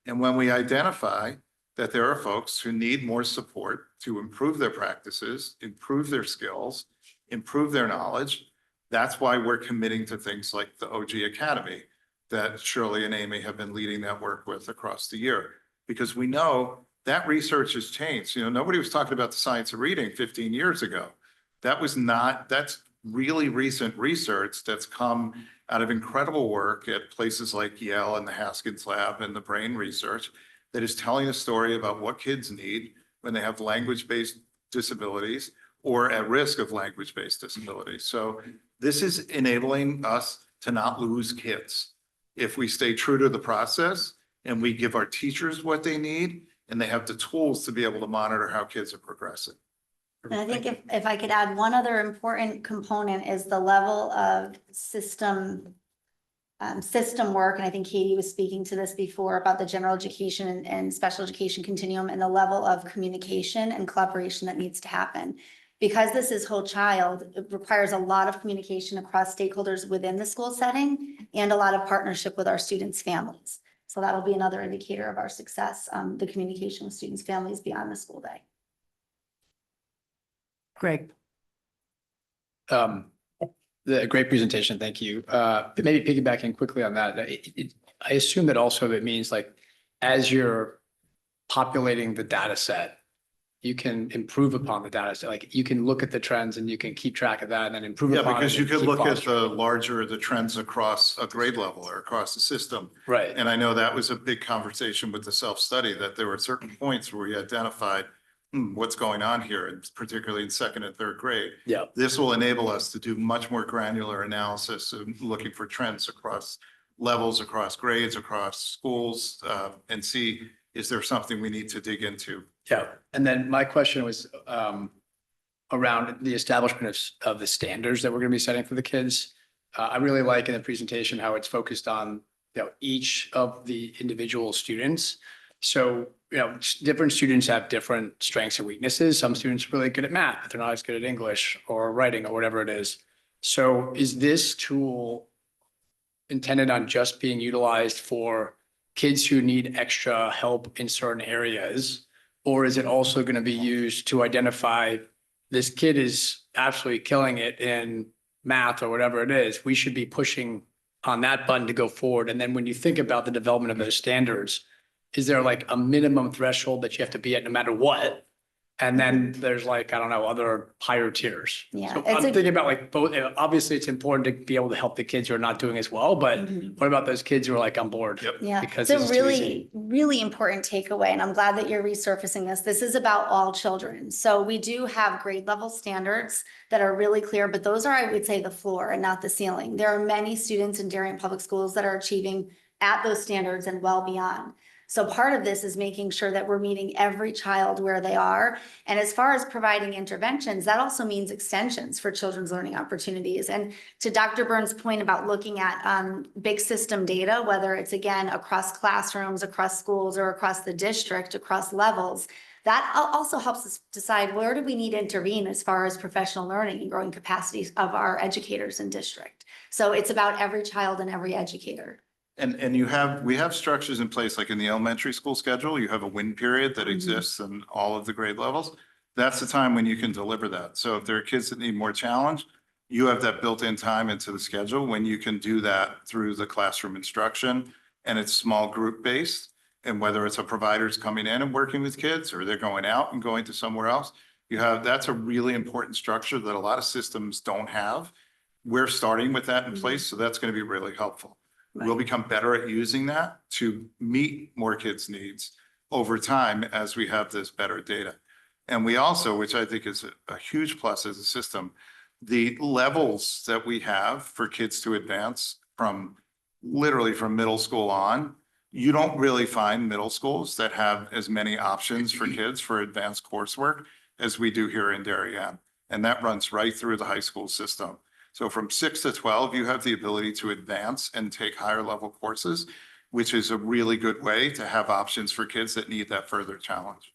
[SPEAKER 3] And when we identify that there are folks who need more support to improve their practices, improve their skills, improve their knowledge, that's why we're committing to things like the OG Academy that Shirley and Amy have been leading that work with across the year. Because we know that research has changed. Nobody was talking about the science of reading 15 years ago. That's really recent research that's come out of incredible work at places like Yale and the Haskins Lab and the brain research that is telling a story about what kids need when they have language-based disabilities or at risk of language-based disabilities. So this is enabling us to not lose kids. If we stay true to the process and we give our teachers what they need and they have the tools to be able to monitor how kids are progressing.
[SPEAKER 6] And I think if I could add one other important component is the level of system work. And I think Katie was speaking to this before about the general education and special education continuum and the level of communication and collaboration that needs to happen. Because this is whole child, it requires a lot of communication across stakeholders within the school setting and a lot of partnership with our students' families. So that'll be another indicator of our success, the communication with students' families beyond the school day.
[SPEAKER 14] Greg. The great presentation, thank you. Maybe piggybacking quickly on that, I assume that also it means like as you're populating the data set, you can improve upon the data set. Like you can look at the trends and you can keep track of that and then improve upon it.
[SPEAKER 3] Yeah, because you could
[SPEAKER 14] keep
[SPEAKER 3] look at
[SPEAKER 14] fostering.
[SPEAKER 3] the trends across a grade level or across the system.
[SPEAKER 14] Right.
[SPEAKER 3] And I know that was a big conversation with the self-study, that there were certain points where we identified what's going on here, and particularly in second and third grade.
[SPEAKER 14] Yeah.
[SPEAKER 3] This will enable us to do much more granular analysis and looking for trends across levels, across grades, across schools, and see, is there something we need to dig into?
[SPEAKER 14] Yeah. And then my question was around the establishment of the standards that we're going to be setting for the kids. I really like in the presentation how it's focused on each of the individual students. So different students have different strengths and weaknesses. Some students are really good at math, but they're not as good at English or writing or whatever it is. So is this tool intended on just being utilized for kids who need extra help in certain areas? Or is it also going to be used to identify this kid is absolutely killing it in math or whatever it is? We should be pushing on that button to go forward. And then when you think about the development of those standards, is there like a minimum threshold that you have to be at no matter what? And then there's like, I don't know, other higher tiers.
[SPEAKER 6] Yeah,
[SPEAKER 14] So
[SPEAKER 6] it's
[SPEAKER 14] I'm
[SPEAKER 6] a-
[SPEAKER 14] thinking about like both, obviously it's important to be able to help the kids who are not doing as well, but
[SPEAKER 6] Mhm.
[SPEAKER 14] what about those kids who are like on board?
[SPEAKER 6] Yeah,
[SPEAKER 14] Because
[SPEAKER 6] it's a
[SPEAKER 14] it's too easy.
[SPEAKER 6] really important takeaway, and I'm glad that you're resurfacing this. This is about all children. So we do have grade level standards that are really clear, but those are, I would say, the floor and not the ceiling. There are many students in Darien Public Schools that are achieving at those standards and well beyond. So part of this is making sure that we're meeting every child where they are. And as far as providing interventions, that also means extensions for children's learning opportunities. And to Dr. Burns' point about looking at big system data, whether it's again across classrooms, across schools, or across the district, across levels, that also helps us decide where do we need to intervene as far as professional learning and growing capacities of our educators in district. So it's about every child and every educator.
[SPEAKER 3] And we have structures in place, like in the elementary school schedule, you have a win period that exists in all of the grade levels. That's the time when you can deliver that. So if there are kids that need more challenge, you have that built-in time into the schedule when you can do that through the classroom instruction, and it's small group based. And whether it's a provider's coming in and working with kids, or they're going out and going to somewhere else, that's a really important structure that a lot of systems don't have. We're starting with that in place, so that's going to be really helpful. We'll become better at using that to meet more kids' needs over time as we have this better data. And we also, which I think is a huge plus as a system, the levels that we have for kids to advance from literally from middle school on, you don't really find middle schools that have as many options for kids for advanced coursework as we do here in Darien. And that runs right through the high school system. So from 6 to 12, you have the ability to advance and take higher level courses, which is a really good way to have options for kids that need that further challenge.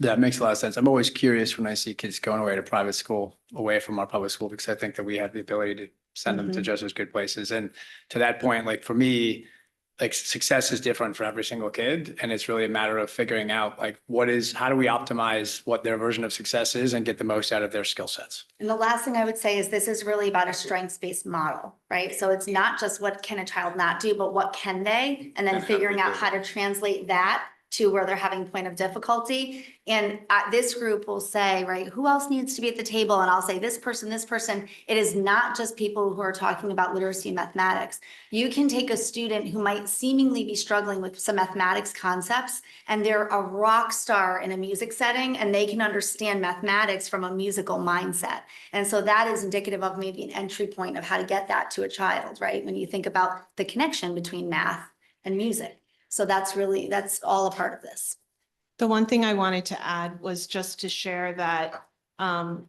[SPEAKER 14] That makes a lot of sense. I'm always curious when I see kids going away to private school, away from our public school, because I think that we have the ability to send them to just as good places. And to that point, like for me, like success is different for every single kid. And it's really a matter of figuring out like how do we optimize what their version of success is and get the most out of their skill sets.
[SPEAKER 6] And the last thing I would say is this is really about a strengths-based model, right? So it's not just what can a child not do, but what can they? And then figuring out how to translate that to where they're having point of difficulty. And this group will say, right, who else needs to be at the table? And I'll say this person, this person. It is not just people who are talking about literacy and mathematics. You can take a student who might seemingly be struggling with some mathematics concepts, and they're a rock star in a music setting, and they can understand mathematics from a musical mindset. And so that is indicative of maybe an entry point of how to get that to a child, right? When you think about the connection between math and music. So that's all a part of this.
[SPEAKER 8] The one thing I wanted to add was just to share that, kind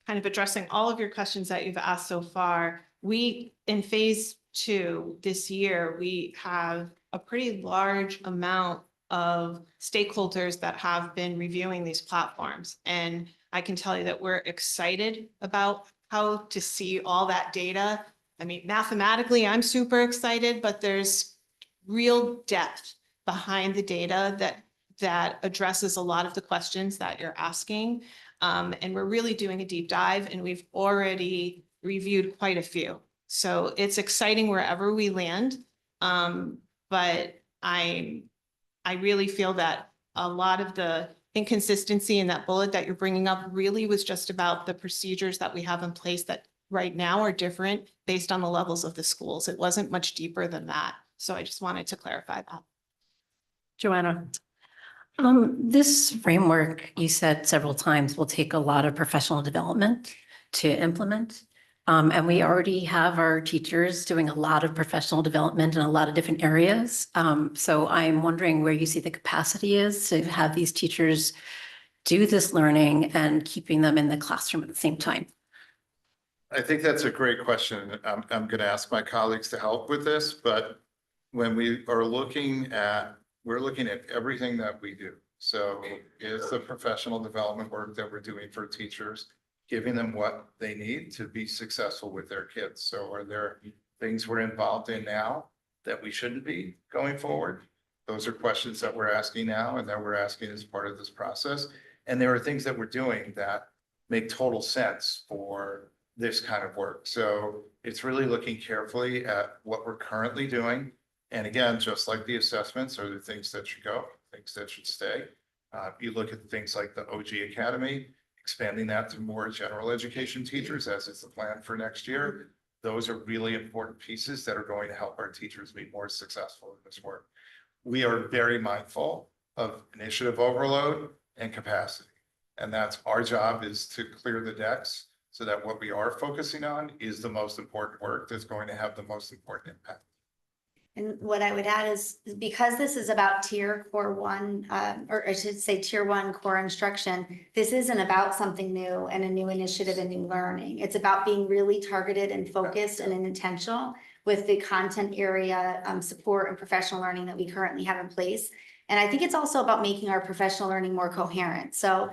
[SPEAKER 8] of addressing all of your questions that you've asked so far, in phase 2 this year, we have a pretty large amount of stakeholders that have been reviewing these platforms. And I can tell you that we're excited about how to see all that data. I mean, mathematically, I'm super excited, but there's real depth behind the data that addresses a lot of the questions that you're asking. And we're really doing a deep dive, and we've already reviewed quite a few. So it's exciting wherever we land. But I really feel that a lot of the inconsistency in that bullet that you're bringing up really was just about the procedures that we have in place that right now are different based on the levels of the schools. It wasn't much deeper than that. So I just wanted to clarify that.
[SPEAKER 15] Joanna, this framework, you said several times, will take a lot of professional development to implement. And we already have our teachers doing a lot of professional development in a lot of different areas. So I'm wondering where you see the capacity is to have these teachers do this learning and keeping them in the classroom at the same time.
[SPEAKER 3] I think that's a great question. I'm going to ask my colleagues to help with this, but when we're looking at everything that we do. So is the professional development work that we're doing for teachers, giving them what they need to be successful with their kids. So are there things we're involved in now that we shouldn't be going forward? Those are questions that we're asking now and that we're asking as part of this process. And there are things that we're doing that make total sense for this kind of work. So it's really looking carefully at what we're currently doing. And again, just like the assessments, are there things that should go, things that should stay? You look at things like the OG Academy, expanding that to more general education teachers, as is the plan for next year. Those are really important pieces that are going to help our teachers be more successful in this work. We are very mindful of initiative overload and capacity. And that's our job, is to clear the decks so that what we are focusing on is the most important work that's going to have the most important impact.
[SPEAKER 6] And what I would add is, because this is about tier core one, or I should say tier one core instruction, this isn't about something new and a new initiative and new learning. It's about being really targeted and focused and intentional with the content area support and professional learning that we currently have in place. And I think it's also about making our professional learning more coherent. So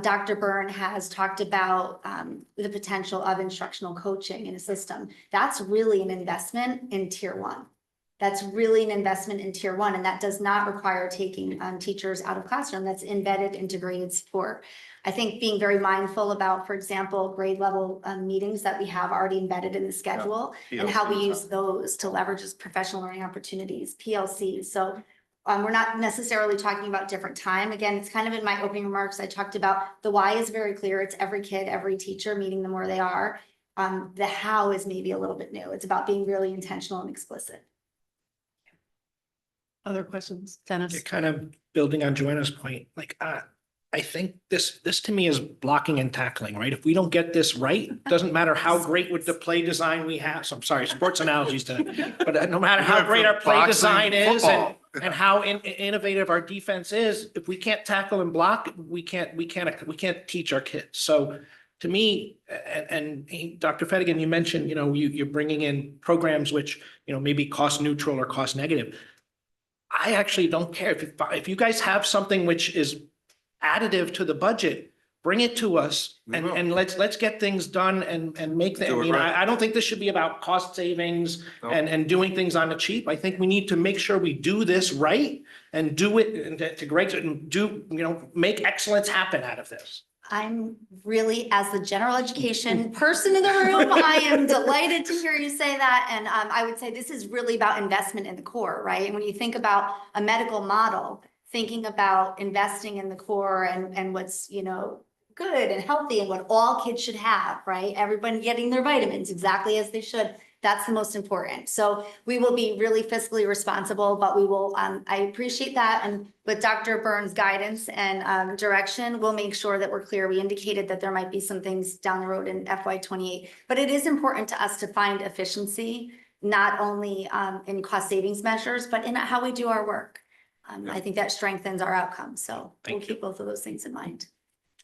[SPEAKER 6] Dr. Byrne has talked about the potential of instructional coaching in a system. That's really an investment in tier one. That's really an investment in tier one, and that does not require taking teachers out of classroom. That's embedded integrated support. I think being very mindful about, for example, grade level meetings that we have already embedded in the schedule, and how we use those to leverage as professional learning opportunities, PLCs. So we're not necessarily talking about different time. Again, it's kind of in my opening remarks. I talked about the why is very clear. It's every kid, every teacher, meeting them where they are. The how is maybe a little bit new. It's about being really intentional and explicit.
[SPEAKER 1] Other questions?
[SPEAKER 13] Yeah, kind of building on Joanna's point, like, I think this to me is blocking and tackling, right? If we don't get this right, doesn't matter how great with the play design we have. So I'm sorry, sports analogies to, but no matter how great our play design is and how innovative our defense is, if we can't tackle and block, we can't teach our kids. So to me, and Dr. Fedigan, you mentioned, you're bringing in programs which, maybe cost neutral or cost negative. I actually don't care if you guys have something which is additive to the budget, bring it to us and let's get things done and make them. I don't think this should be about cost savings and doing things on the cheap. I think we need to make sure we do this right and do it to great and make excellence happen out of this.
[SPEAKER 6] I'm really, as the general education person in the room, I am delighted to hear you say that. And I would say this is really about investment in the core, right? And when you think about a medical model, thinking about investing in the core and what's, good and healthy and what all kids should have, right? Everybody getting their vitamins exactly as they should. That's the most important. So we will be really fiscally responsible, but we will, I appreciate that. And with Dr. Byrne's guidance and direction, we'll make sure that we're clear. We indicated that there might be some things down the road in FY28, but it is important to us to find efficiency, not only in cost savings measures, but in how we do our work. I think that strengthens our outcomes. So we'll keep both of those things in mind.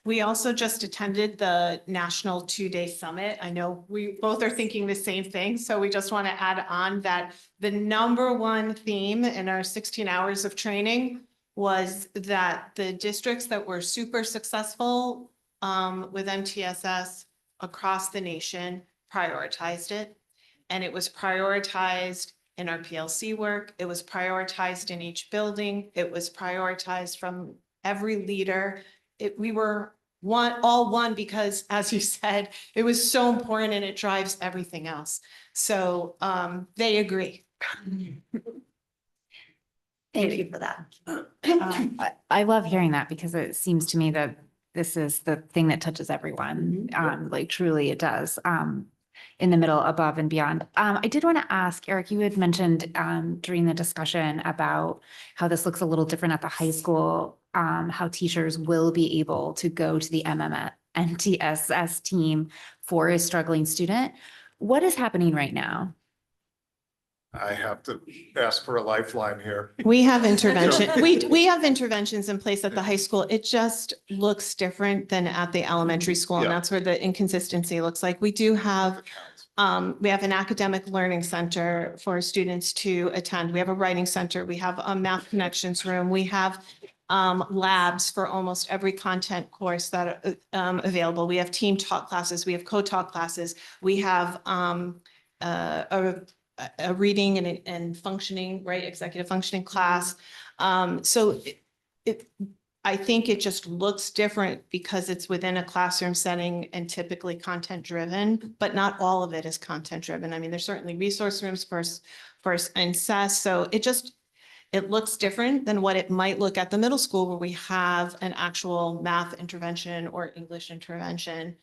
[SPEAKER 8] We also just attended the National 2-Day Summit. I know we both are thinking the same thing, so we just want to add on that the number one theme in our 16 hours of training was that the districts that were super successful with MTSS across the nation prioritized it. And it was prioritized in our PLC work. It was prioritized in each building. It was prioritized from every leader. We were all one because, as you said, it was so important and it drives everything else. So they agree.
[SPEAKER 6] Thank you for that.
[SPEAKER 12] I love hearing that because it seems to me that this is the thing that touches everyone. Like truly it does. In the middle, above and beyond. I did want to ask, Eric, you had mentioned during the discussion about how this looks a little different at the high school, how teachers will be able to go to the MTSS team for a struggling student. What is happening right now?
[SPEAKER 3] I have to ask for a lifeline here.
[SPEAKER 8] We have intervention. We have interventions in place at the high school. It just looks different than at the elementary school. And that's where the inconsistency looks like. We do have, we have an academic learning center for students to attend. We have a writing center. We have a math connections room. We have labs for almost every content course that are available. We have team talk classes. We have co-talk classes. We have a reading and functioning, right, executive functioning class. So I think it just looks different because it's within a classroom setting and typically content driven, but not all of it is content driven. I mean, there's certainly resource rooms for incest. So It looks different than what it might look at the middle school where we have an actual math intervention or English intervention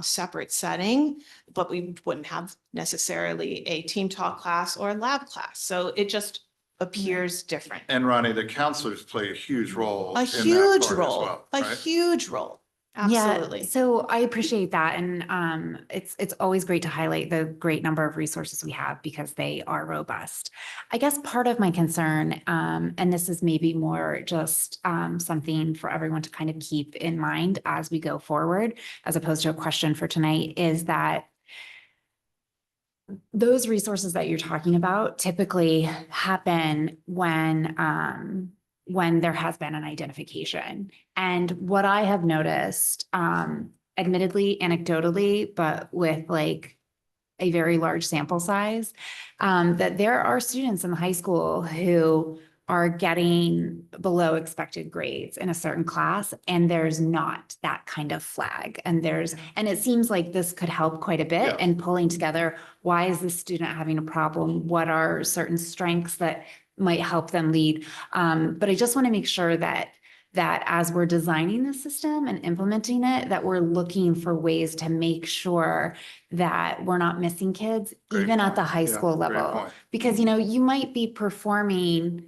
[SPEAKER 8] separate setting, but we wouldn't have necessarily a team talk class or a lab class. So it just appears different.
[SPEAKER 3] And Ronnie, the counselors play a huge role.
[SPEAKER 8] A
[SPEAKER 3] in that
[SPEAKER 8] huge
[SPEAKER 3] part as
[SPEAKER 8] role,
[SPEAKER 3] well,
[SPEAKER 8] a
[SPEAKER 3] right?
[SPEAKER 8] huge role.
[SPEAKER 12] Yeah,
[SPEAKER 8] Absolutely.
[SPEAKER 12] so I appreciate that. And it's always great to highlight the great number of resources we have because they are robust. I guess part of my concern, and this is maybe more just something for everyone to kind of keep in mind as we go forward, as opposed to a question for tonight, is that those resources that you're talking about typically happen when there has been an identification. And what I have noticed, admittedly, anecdotally, but with like a very large sample size, that there are students in the high school who are getting below expected grades in a certain class, and there's not that kind of flag. And it seems like this could help quite a bit in pulling together, why is this student having a problem? What are certain strengths that might help them lead? But I just want to make sure that as we're designing the system and implementing it, that we're looking for ways to make sure that we're not missing kids, even at the high school level. Because, you might be performing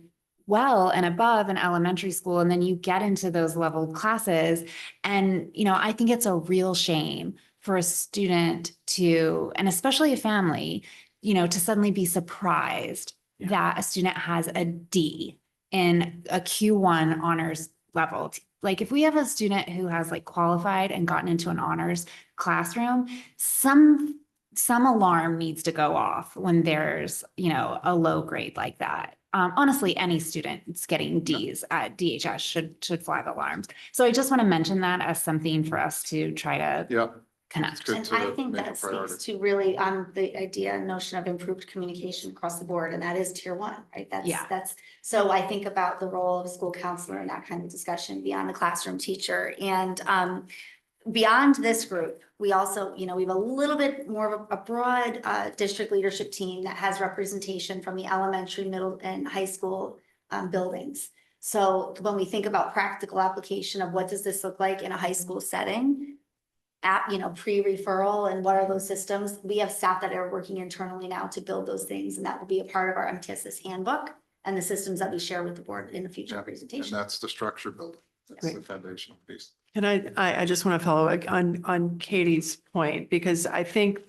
[SPEAKER 12] well and above in elementary school, and then you get into those level classes. And, I think it's a real shame for a student to, and especially a family, to suddenly be surprised that a student has a D in a Q1 honors level. Like if we have a student who has like qualified and gotten into an honors classroom, some alarm needs to go off when there's, a low grade like that. Honestly, any student that's getting Ds at DHS should flag alarms. So I just want to mention that as something for us to try to connect.
[SPEAKER 6] And I think that speaks to really the idea and notion of improved communication across the board, and that is tier one, right? That's so I think about the role of a school counselor in that kind of discussion beyond the classroom teacher. And beyond this group, we also, we have a little bit more of a broad district leadership team that has representation from the elementary, middle, and high school buildings. So when we think about practical application of what does this look like in a high school setting, pre-referral and what are those systems, we have staff that are working internally now to build those things, and that will be a part of our MTSS handbook and the systems that we share with the board in the future presentation.
[SPEAKER 3] And that's the structure building. That's the foundational piece.
[SPEAKER 1] And I just want to follow on Katie's point, because I think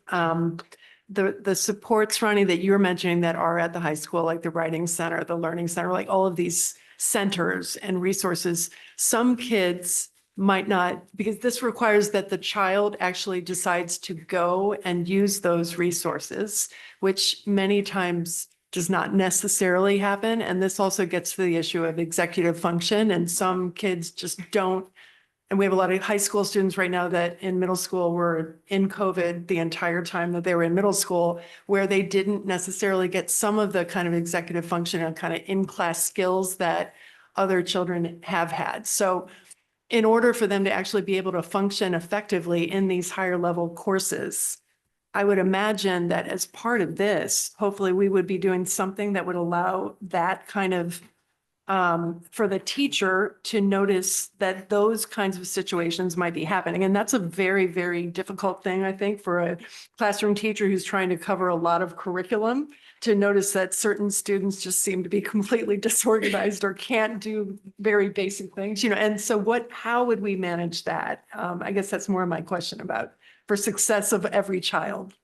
[SPEAKER 1] the supports, Ronnie, that you're mentioning that are at the high school, like the writing center, the learning center, like all of these centers and resources, some kids might not, because this requires that the child actually decides to go and use those resources, which many times does not necessarily happen. And this also gets to the issue of executive function, and some kids just don't. And we have a lot of high school students right now that in middle school were in COVID the entire time that they were in middle school, where they didn't necessarily get some of the kind of executive function and kind of in-class skills that other children have had. So in order for them to actually be able to function effectively in these higher level courses, I would imagine that as part of this, hopefully we would be doing something that would allow that kind of for the teacher to notice that those kinds of situations might be happening. And that's a very, very difficult thing, I think, for a classroom teacher who's trying to cover a lot of curriculum, to notice that certain students just seem to be completely disorganized or can't do very basic things, and so how would we manage that? I guess that's more my question about for success of every child.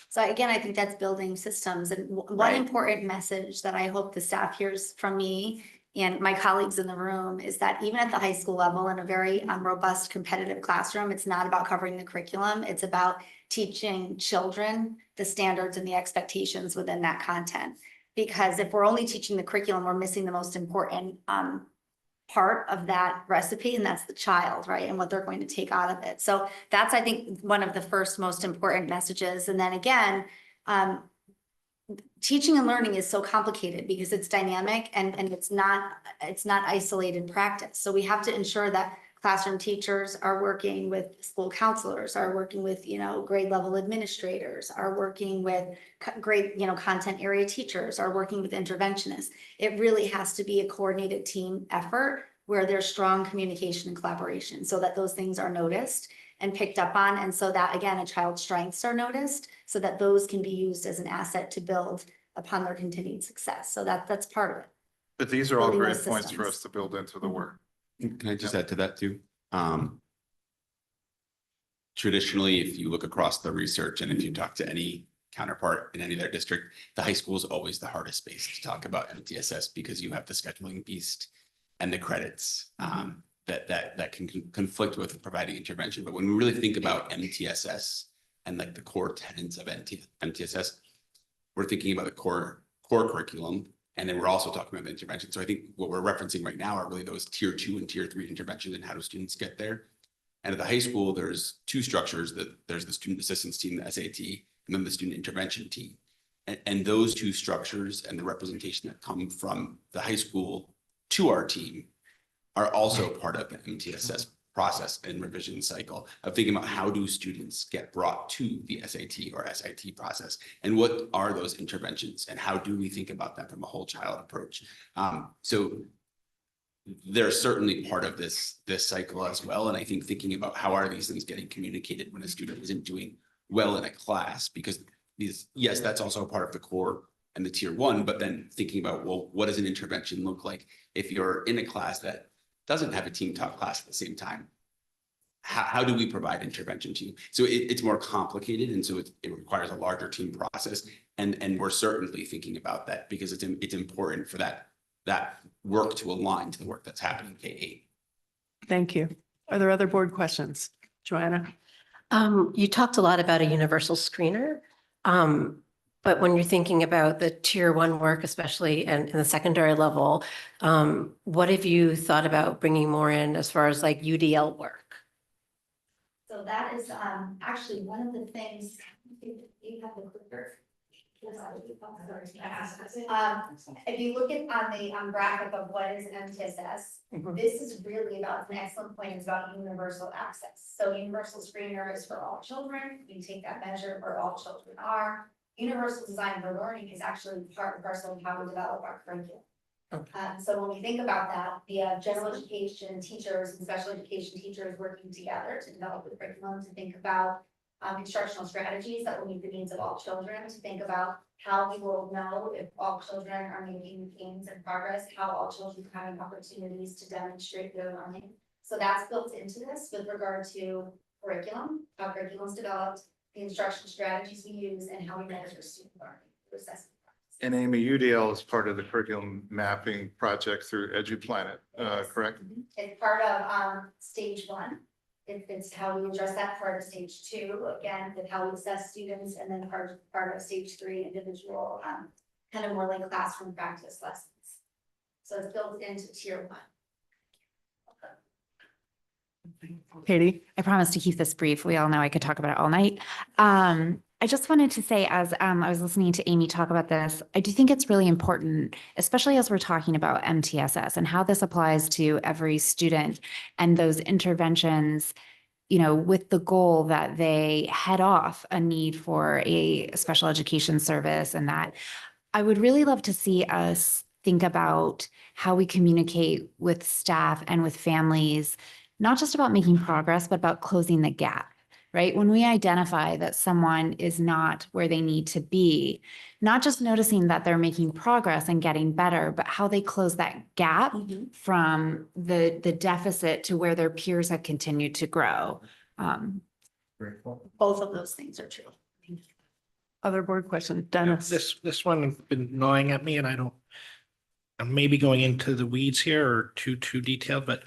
[SPEAKER 6] So again, I think that's building systems. And one important message that I hope the staff hears from me and my colleagues in the room is that even at the high school level, in a very robust competitive classroom, it's not about covering the curriculum. It's about teaching children the standards and the expectations within that content. Because if we're only teaching the curriculum, we're missing the most important part of that recipe, and that's the child, right? And what they're going to take out of it. So that's, I think, one of the first most important messages. And then again, teaching and learning is so complicated because it's dynamic and it's not isolated practice. So we have to ensure that classroom teachers are working with school counselors, are working with, grade level administrators, are working with grade, content area teachers, are working with interventionists. It really has to be a coordinated team effort where there's strong communication and collaboration so that those things are noticed and picked up on. And so that, again, a child's strengths are noticed so that those can be used as an asset to build upon their continued success. So that's part of it.
[SPEAKER 3] But these are all
[SPEAKER 6] Building
[SPEAKER 3] great
[SPEAKER 6] those
[SPEAKER 3] points for
[SPEAKER 6] systems.
[SPEAKER 3] us to build into the work.
[SPEAKER 10] Can I just add to that too? Traditionally, if you look across the research and if you talk to any counterpart in any other district, the high school is always the hardest space to talk about MTSS because you have the scheduling beast and the credits that can conflict with providing intervention. But when we really think about MTSS and like the core tenets of MTSS, we're thinking about the core curriculum. And then we're also talking about the intervention. So I think what we're referencing right now are really those tier 2 and tier 3 interventions and how do students get there. And at the high school, there's two structures. There's the student assistance team, the SAT, and then the student intervention team. And those two structures and the representation that come from the high school to our team are also part of the MTSS process and revision cycle of thinking about how do students get brought to the SAT or SIT process and what are those interventions and how do we think about them from a whole child approach. So they're certainly part of this cycle as well. And I think thinking about how are these things getting communicated when a student isn't doing well in a class, because yes, that's also a part of the core and the tier 1, but then thinking about, well, what does an intervention look like if you're in a class that doesn't have a team talk class at the same time? How do we provide intervention to you? So it's more complicated. And so it requires a larger team process. And we're certainly thinking about that because it's important for that work to align to the work that's happening in K-8.
[SPEAKER 1] Thank you. Are there other board questions? Joanna?
[SPEAKER 15] You talked a lot about a universal screener. But when you're thinking about the tier 1 work, especially in the secondary level, what have you thought about bringing more in as far as like UDL work?
[SPEAKER 6] So that is actually one of the things, you have the clicker. If you look at on the graphic of what is MTSS, this is really about, an excellent point, is about universal access. So universal screener is for all children. You take that measure where all children are. Universal design for learning is actually part and parcel of how we develop our curriculum. So when we think about that, we have general education teachers and special education teachers working together to develop the curriculum, to think about instructional strategies that will meet the needs of all children, to think about how we will know if all children are making gains and progress, how all children are having opportunities to demonstrate their learning. So that's built into this with regard to curriculum, how curriculum is developed, the instructional strategies we use, and how we measure student learning through assessment.
[SPEAKER 3] And Amy, UDL is part of the curriculum mapping project through EduPlanet, correct?
[SPEAKER 6] It's part of stage 1. It's how we address that part of stage 2, again, with how we assess students, and then part of stage 3, individual, kind of more like classroom practice lessons. So it's built into tier 1.
[SPEAKER 1] Katie?
[SPEAKER 12] I promise to keep this brief. We all know I could talk about it all night. I just wanted to say, as I was listening to Amy talk about this, I do think it's really important, especially as we're talking about MTSS and how this applies to every student and those interventions, with the goal that they head off a need for a special education service. And that I would really love to see us think about how we communicate with staff and with families, not just about making progress, but about closing the gap. Right? When we identify that someone is not where they need to be, not just noticing that they're making progress and getting better, but how they close that gap from the deficit to where their peers have continued to grow.
[SPEAKER 6] Both of those things are true.
[SPEAKER 1] Other board questions? Dennis?
[SPEAKER 13] This one has been gnawing at me, and I'm maybe going into the weeds here or too detailed, but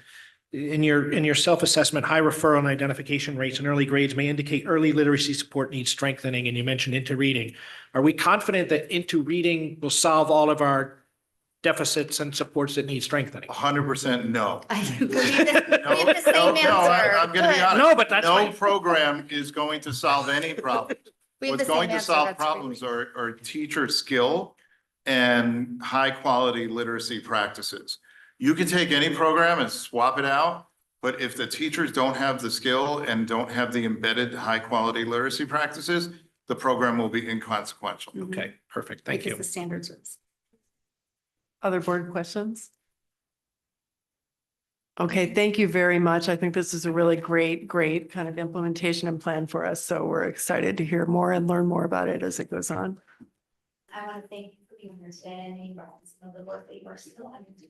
[SPEAKER 13] in your self-assessment, high referral and identification rates in early grades may indicate early literacy support needs strengthening, and you mentioned into reading. Are we confident that into reading will solve all of our deficits and supports that need strengthening?
[SPEAKER 3] 100% no.
[SPEAKER 6] We have the same answer.
[SPEAKER 3] I'm going to be honest.
[SPEAKER 13] No, but that's
[SPEAKER 3] No
[SPEAKER 13] fine.
[SPEAKER 3] program is going to solve any problem.
[SPEAKER 6] We have
[SPEAKER 3] What's
[SPEAKER 6] the same
[SPEAKER 3] going to
[SPEAKER 6] answer,
[SPEAKER 3] solve
[SPEAKER 6] that's
[SPEAKER 3] problems are teacher skill and high quality literacy practices. You can take any program and swap it out But if the teachers don't have the skill and don't have the embedded high-quality literacy practices, the program will be inconsequential.
[SPEAKER 13] Okay, perfect. Thank
[SPEAKER 2] Because
[SPEAKER 15] Mm-hmm.
[SPEAKER 13] you.
[SPEAKER 15] The standards is.
[SPEAKER 1] Other board questions? Okay, thank you very much. I think this is a really great kind of implementation and plan for us. So we're excited to hear more and learn more about it as it goes on.
[SPEAKER 6] I want to thank you for being here today and some of the work that you are still having to do.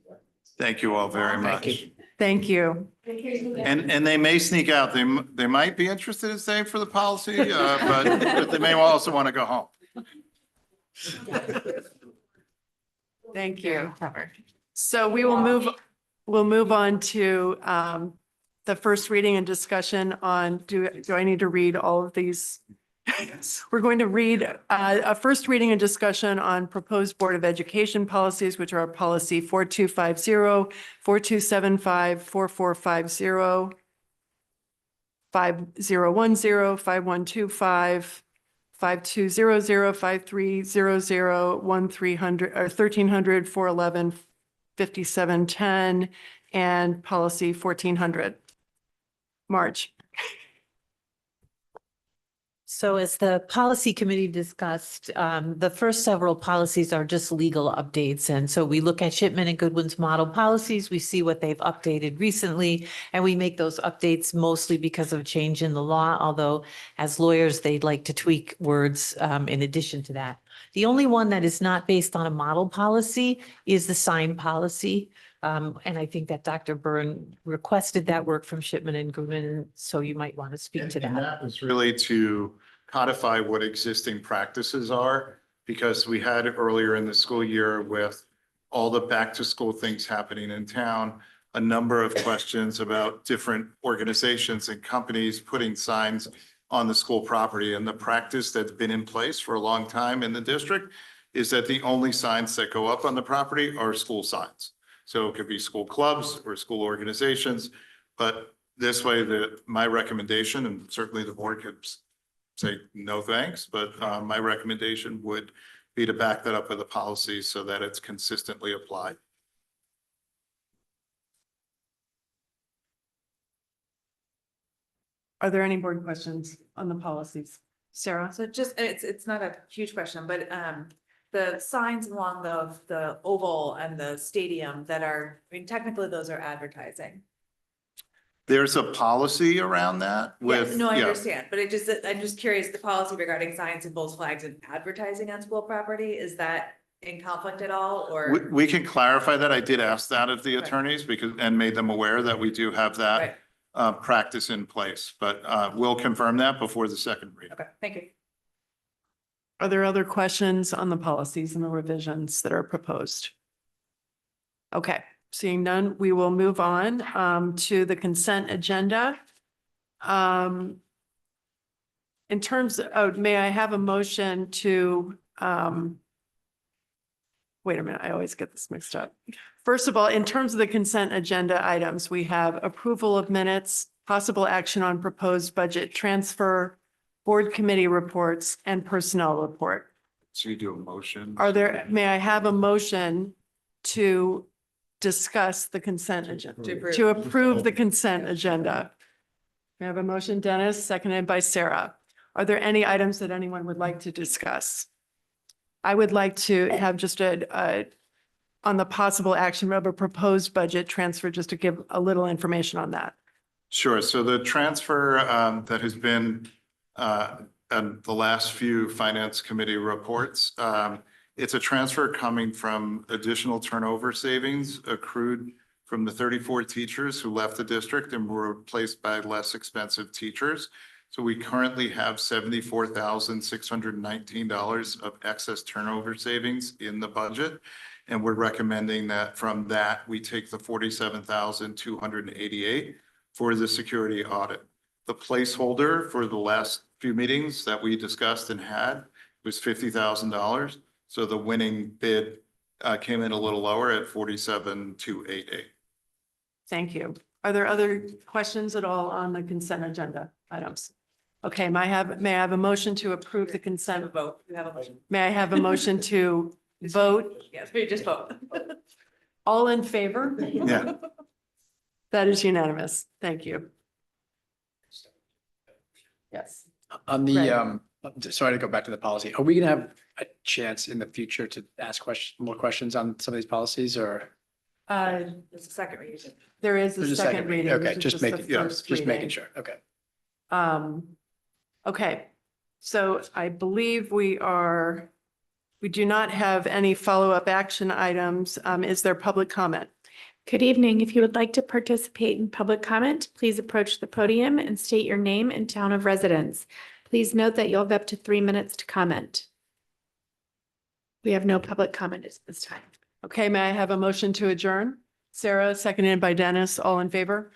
[SPEAKER 3] Thank you all very
[SPEAKER 13] Thank
[SPEAKER 3] much.
[SPEAKER 13] you.
[SPEAKER 1] Thank you.
[SPEAKER 3] And they may sneak out. They might be interested in staying for the policy, but they may also want to go home.
[SPEAKER 1] Thank you. So we'll move on to the first reading and discussion on, do I need to read all of these? We're going to read a first reading and discussion on proposed Board of Education policies, which are policy 4250, 4275, 4450, 5010, 5125, 5200, 5300, 1300, or 1300, 411, 5710, and policy 1400. March.
[SPEAKER 9] So as the policy committee discussed, the first several policies are just legal updates. And so we look at Shipman and Goodwin's model policies, we see what they've updated recently, and we make those updates mostly because of change in the law, although as lawyers, they'd like to tweak words in addition to that. The only one that is not based on a model policy is the sign policy. And I think that Dr. Byrne requested that work from Shipman and Goodwin, so you might want to speak to
[SPEAKER 3] And
[SPEAKER 9] that.
[SPEAKER 3] that was really to codify what existing practices are, because we had earlier in the school year with all the back to school things happening in town, a number of questions about different organizations and companies putting signs on the school property. And the practice that's been in place for a long time in the district is that the only signs that go up on the property are school signs. So it could be school clubs or school organizations, but this way my recommendation, and certainly the board could say no thanks, but my recommendation would be to back that up with a policy so that it's consistently applied.
[SPEAKER 1] Are there any board questions on the policies? Sarah?
[SPEAKER 16] So just, it's not a huge question, but the signs along the oval and the stadium that are, I mean, technically those are advertising.
[SPEAKER 3] There's a policy around that with.
[SPEAKER 16] Yeah, no, I
[SPEAKER 3] yeah.
[SPEAKER 16] understand, but I'm just curious, the policy regarding signs, symbols, flags and advertising on school property, is that in conflict at all or?
[SPEAKER 3] We can clarify that. I did ask that of the
[SPEAKER 16] Right.
[SPEAKER 3] attorneys and made them aware that we do have that
[SPEAKER 16] Right.
[SPEAKER 3] practice in place, but we'll confirm that before the second reading.
[SPEAKER 16] Okay, thank you.
[SPEAKER 1] Are there other questions on the policies and the revisions that are proposed? Okay, seeing none, we will move on to the consent agenda. In terms of, may I have a motion to, wait a minute, I always get this mixed up. First of all, in terms of the consent agenda items, we have approval of minutes, possible action on proposed budget transfer, board committee reports, and personnel report.
[SPEAKER 3] So you do a motion.
[SPEAKER 1] May I have a motion to discuss the consent agenda? To approve the consent agenda. May I have a motion, Dennis, seconded by Sarah. Are there any items that anyone would like to discuss? I would like to have just on the possible action of a proposed budget transfer, just to give a little information on that.
[SPEAKER 3] Sure. So the transfer that has been and the last few finance committee reports, it's a transfer coming from additional turnover savings accrued from the 34 teachers who left the district and were replaced by less expensive teachers. So we currently have $74,619 of excess turnover savings in the budget. And we're recommending that from that, we take the $47,288 for the security audit. The placeholder for the last few meetings that we discussed and had was $50,000. So the winning bid came in a little lower at $47,288.
[SPEAKER 1] Thank you. Are there other questions at all on the consent agenda items? Okay, may I have a motion to approve the consent?
[SPEAKER 16] Vote, you have a motion.
[SPEAKER 1] May I have a motion to vote?
[SPEAKER 16] Yes, we just vote.
[SPEAKER 1] All in favor?
[SPEAKER 3] Yeah.
[SPEAKER 1] That is unanimous. Thank you. Yes.
[SPEAKER 14] On
[SPEAKER 1] Right.
[SPEAKER 14] the, sorry to go back to the policy. Are we gonna have a chance in the future to ask more questions on some of these policies or?
[SPEAKER 16] It's a second reading.
[SPEAKER 1] There is
[SPEAKER 14] There's
[SPEAKER 1] a second reading.
[SPEAKER 14] Okay,
[SPEAKER 1] This is
[SPEAKER 14] just
[SPEAKER 1] the
[SPEAKER 14] making, yeah,
[SPEAKER 1] first
[SPEAKER 14] just making
[SPEAKER 1] reading.
[SPEAKER 14] sure. Okay.
[SPEAKER 1] Okay, so I believe we do not have any follow-up action items. Is there public comment?
[SPEAKER 2] Good evening. If you would like to participate in public comment, please approach the podium and state your name and town of residence. Please note that you'll have up to 3 minutes to comment. We have no public comment at this time.
[SPEAKER 1] Okay, may I have a motion to adjourn? Sarah, seconded by Dennis, all in favor?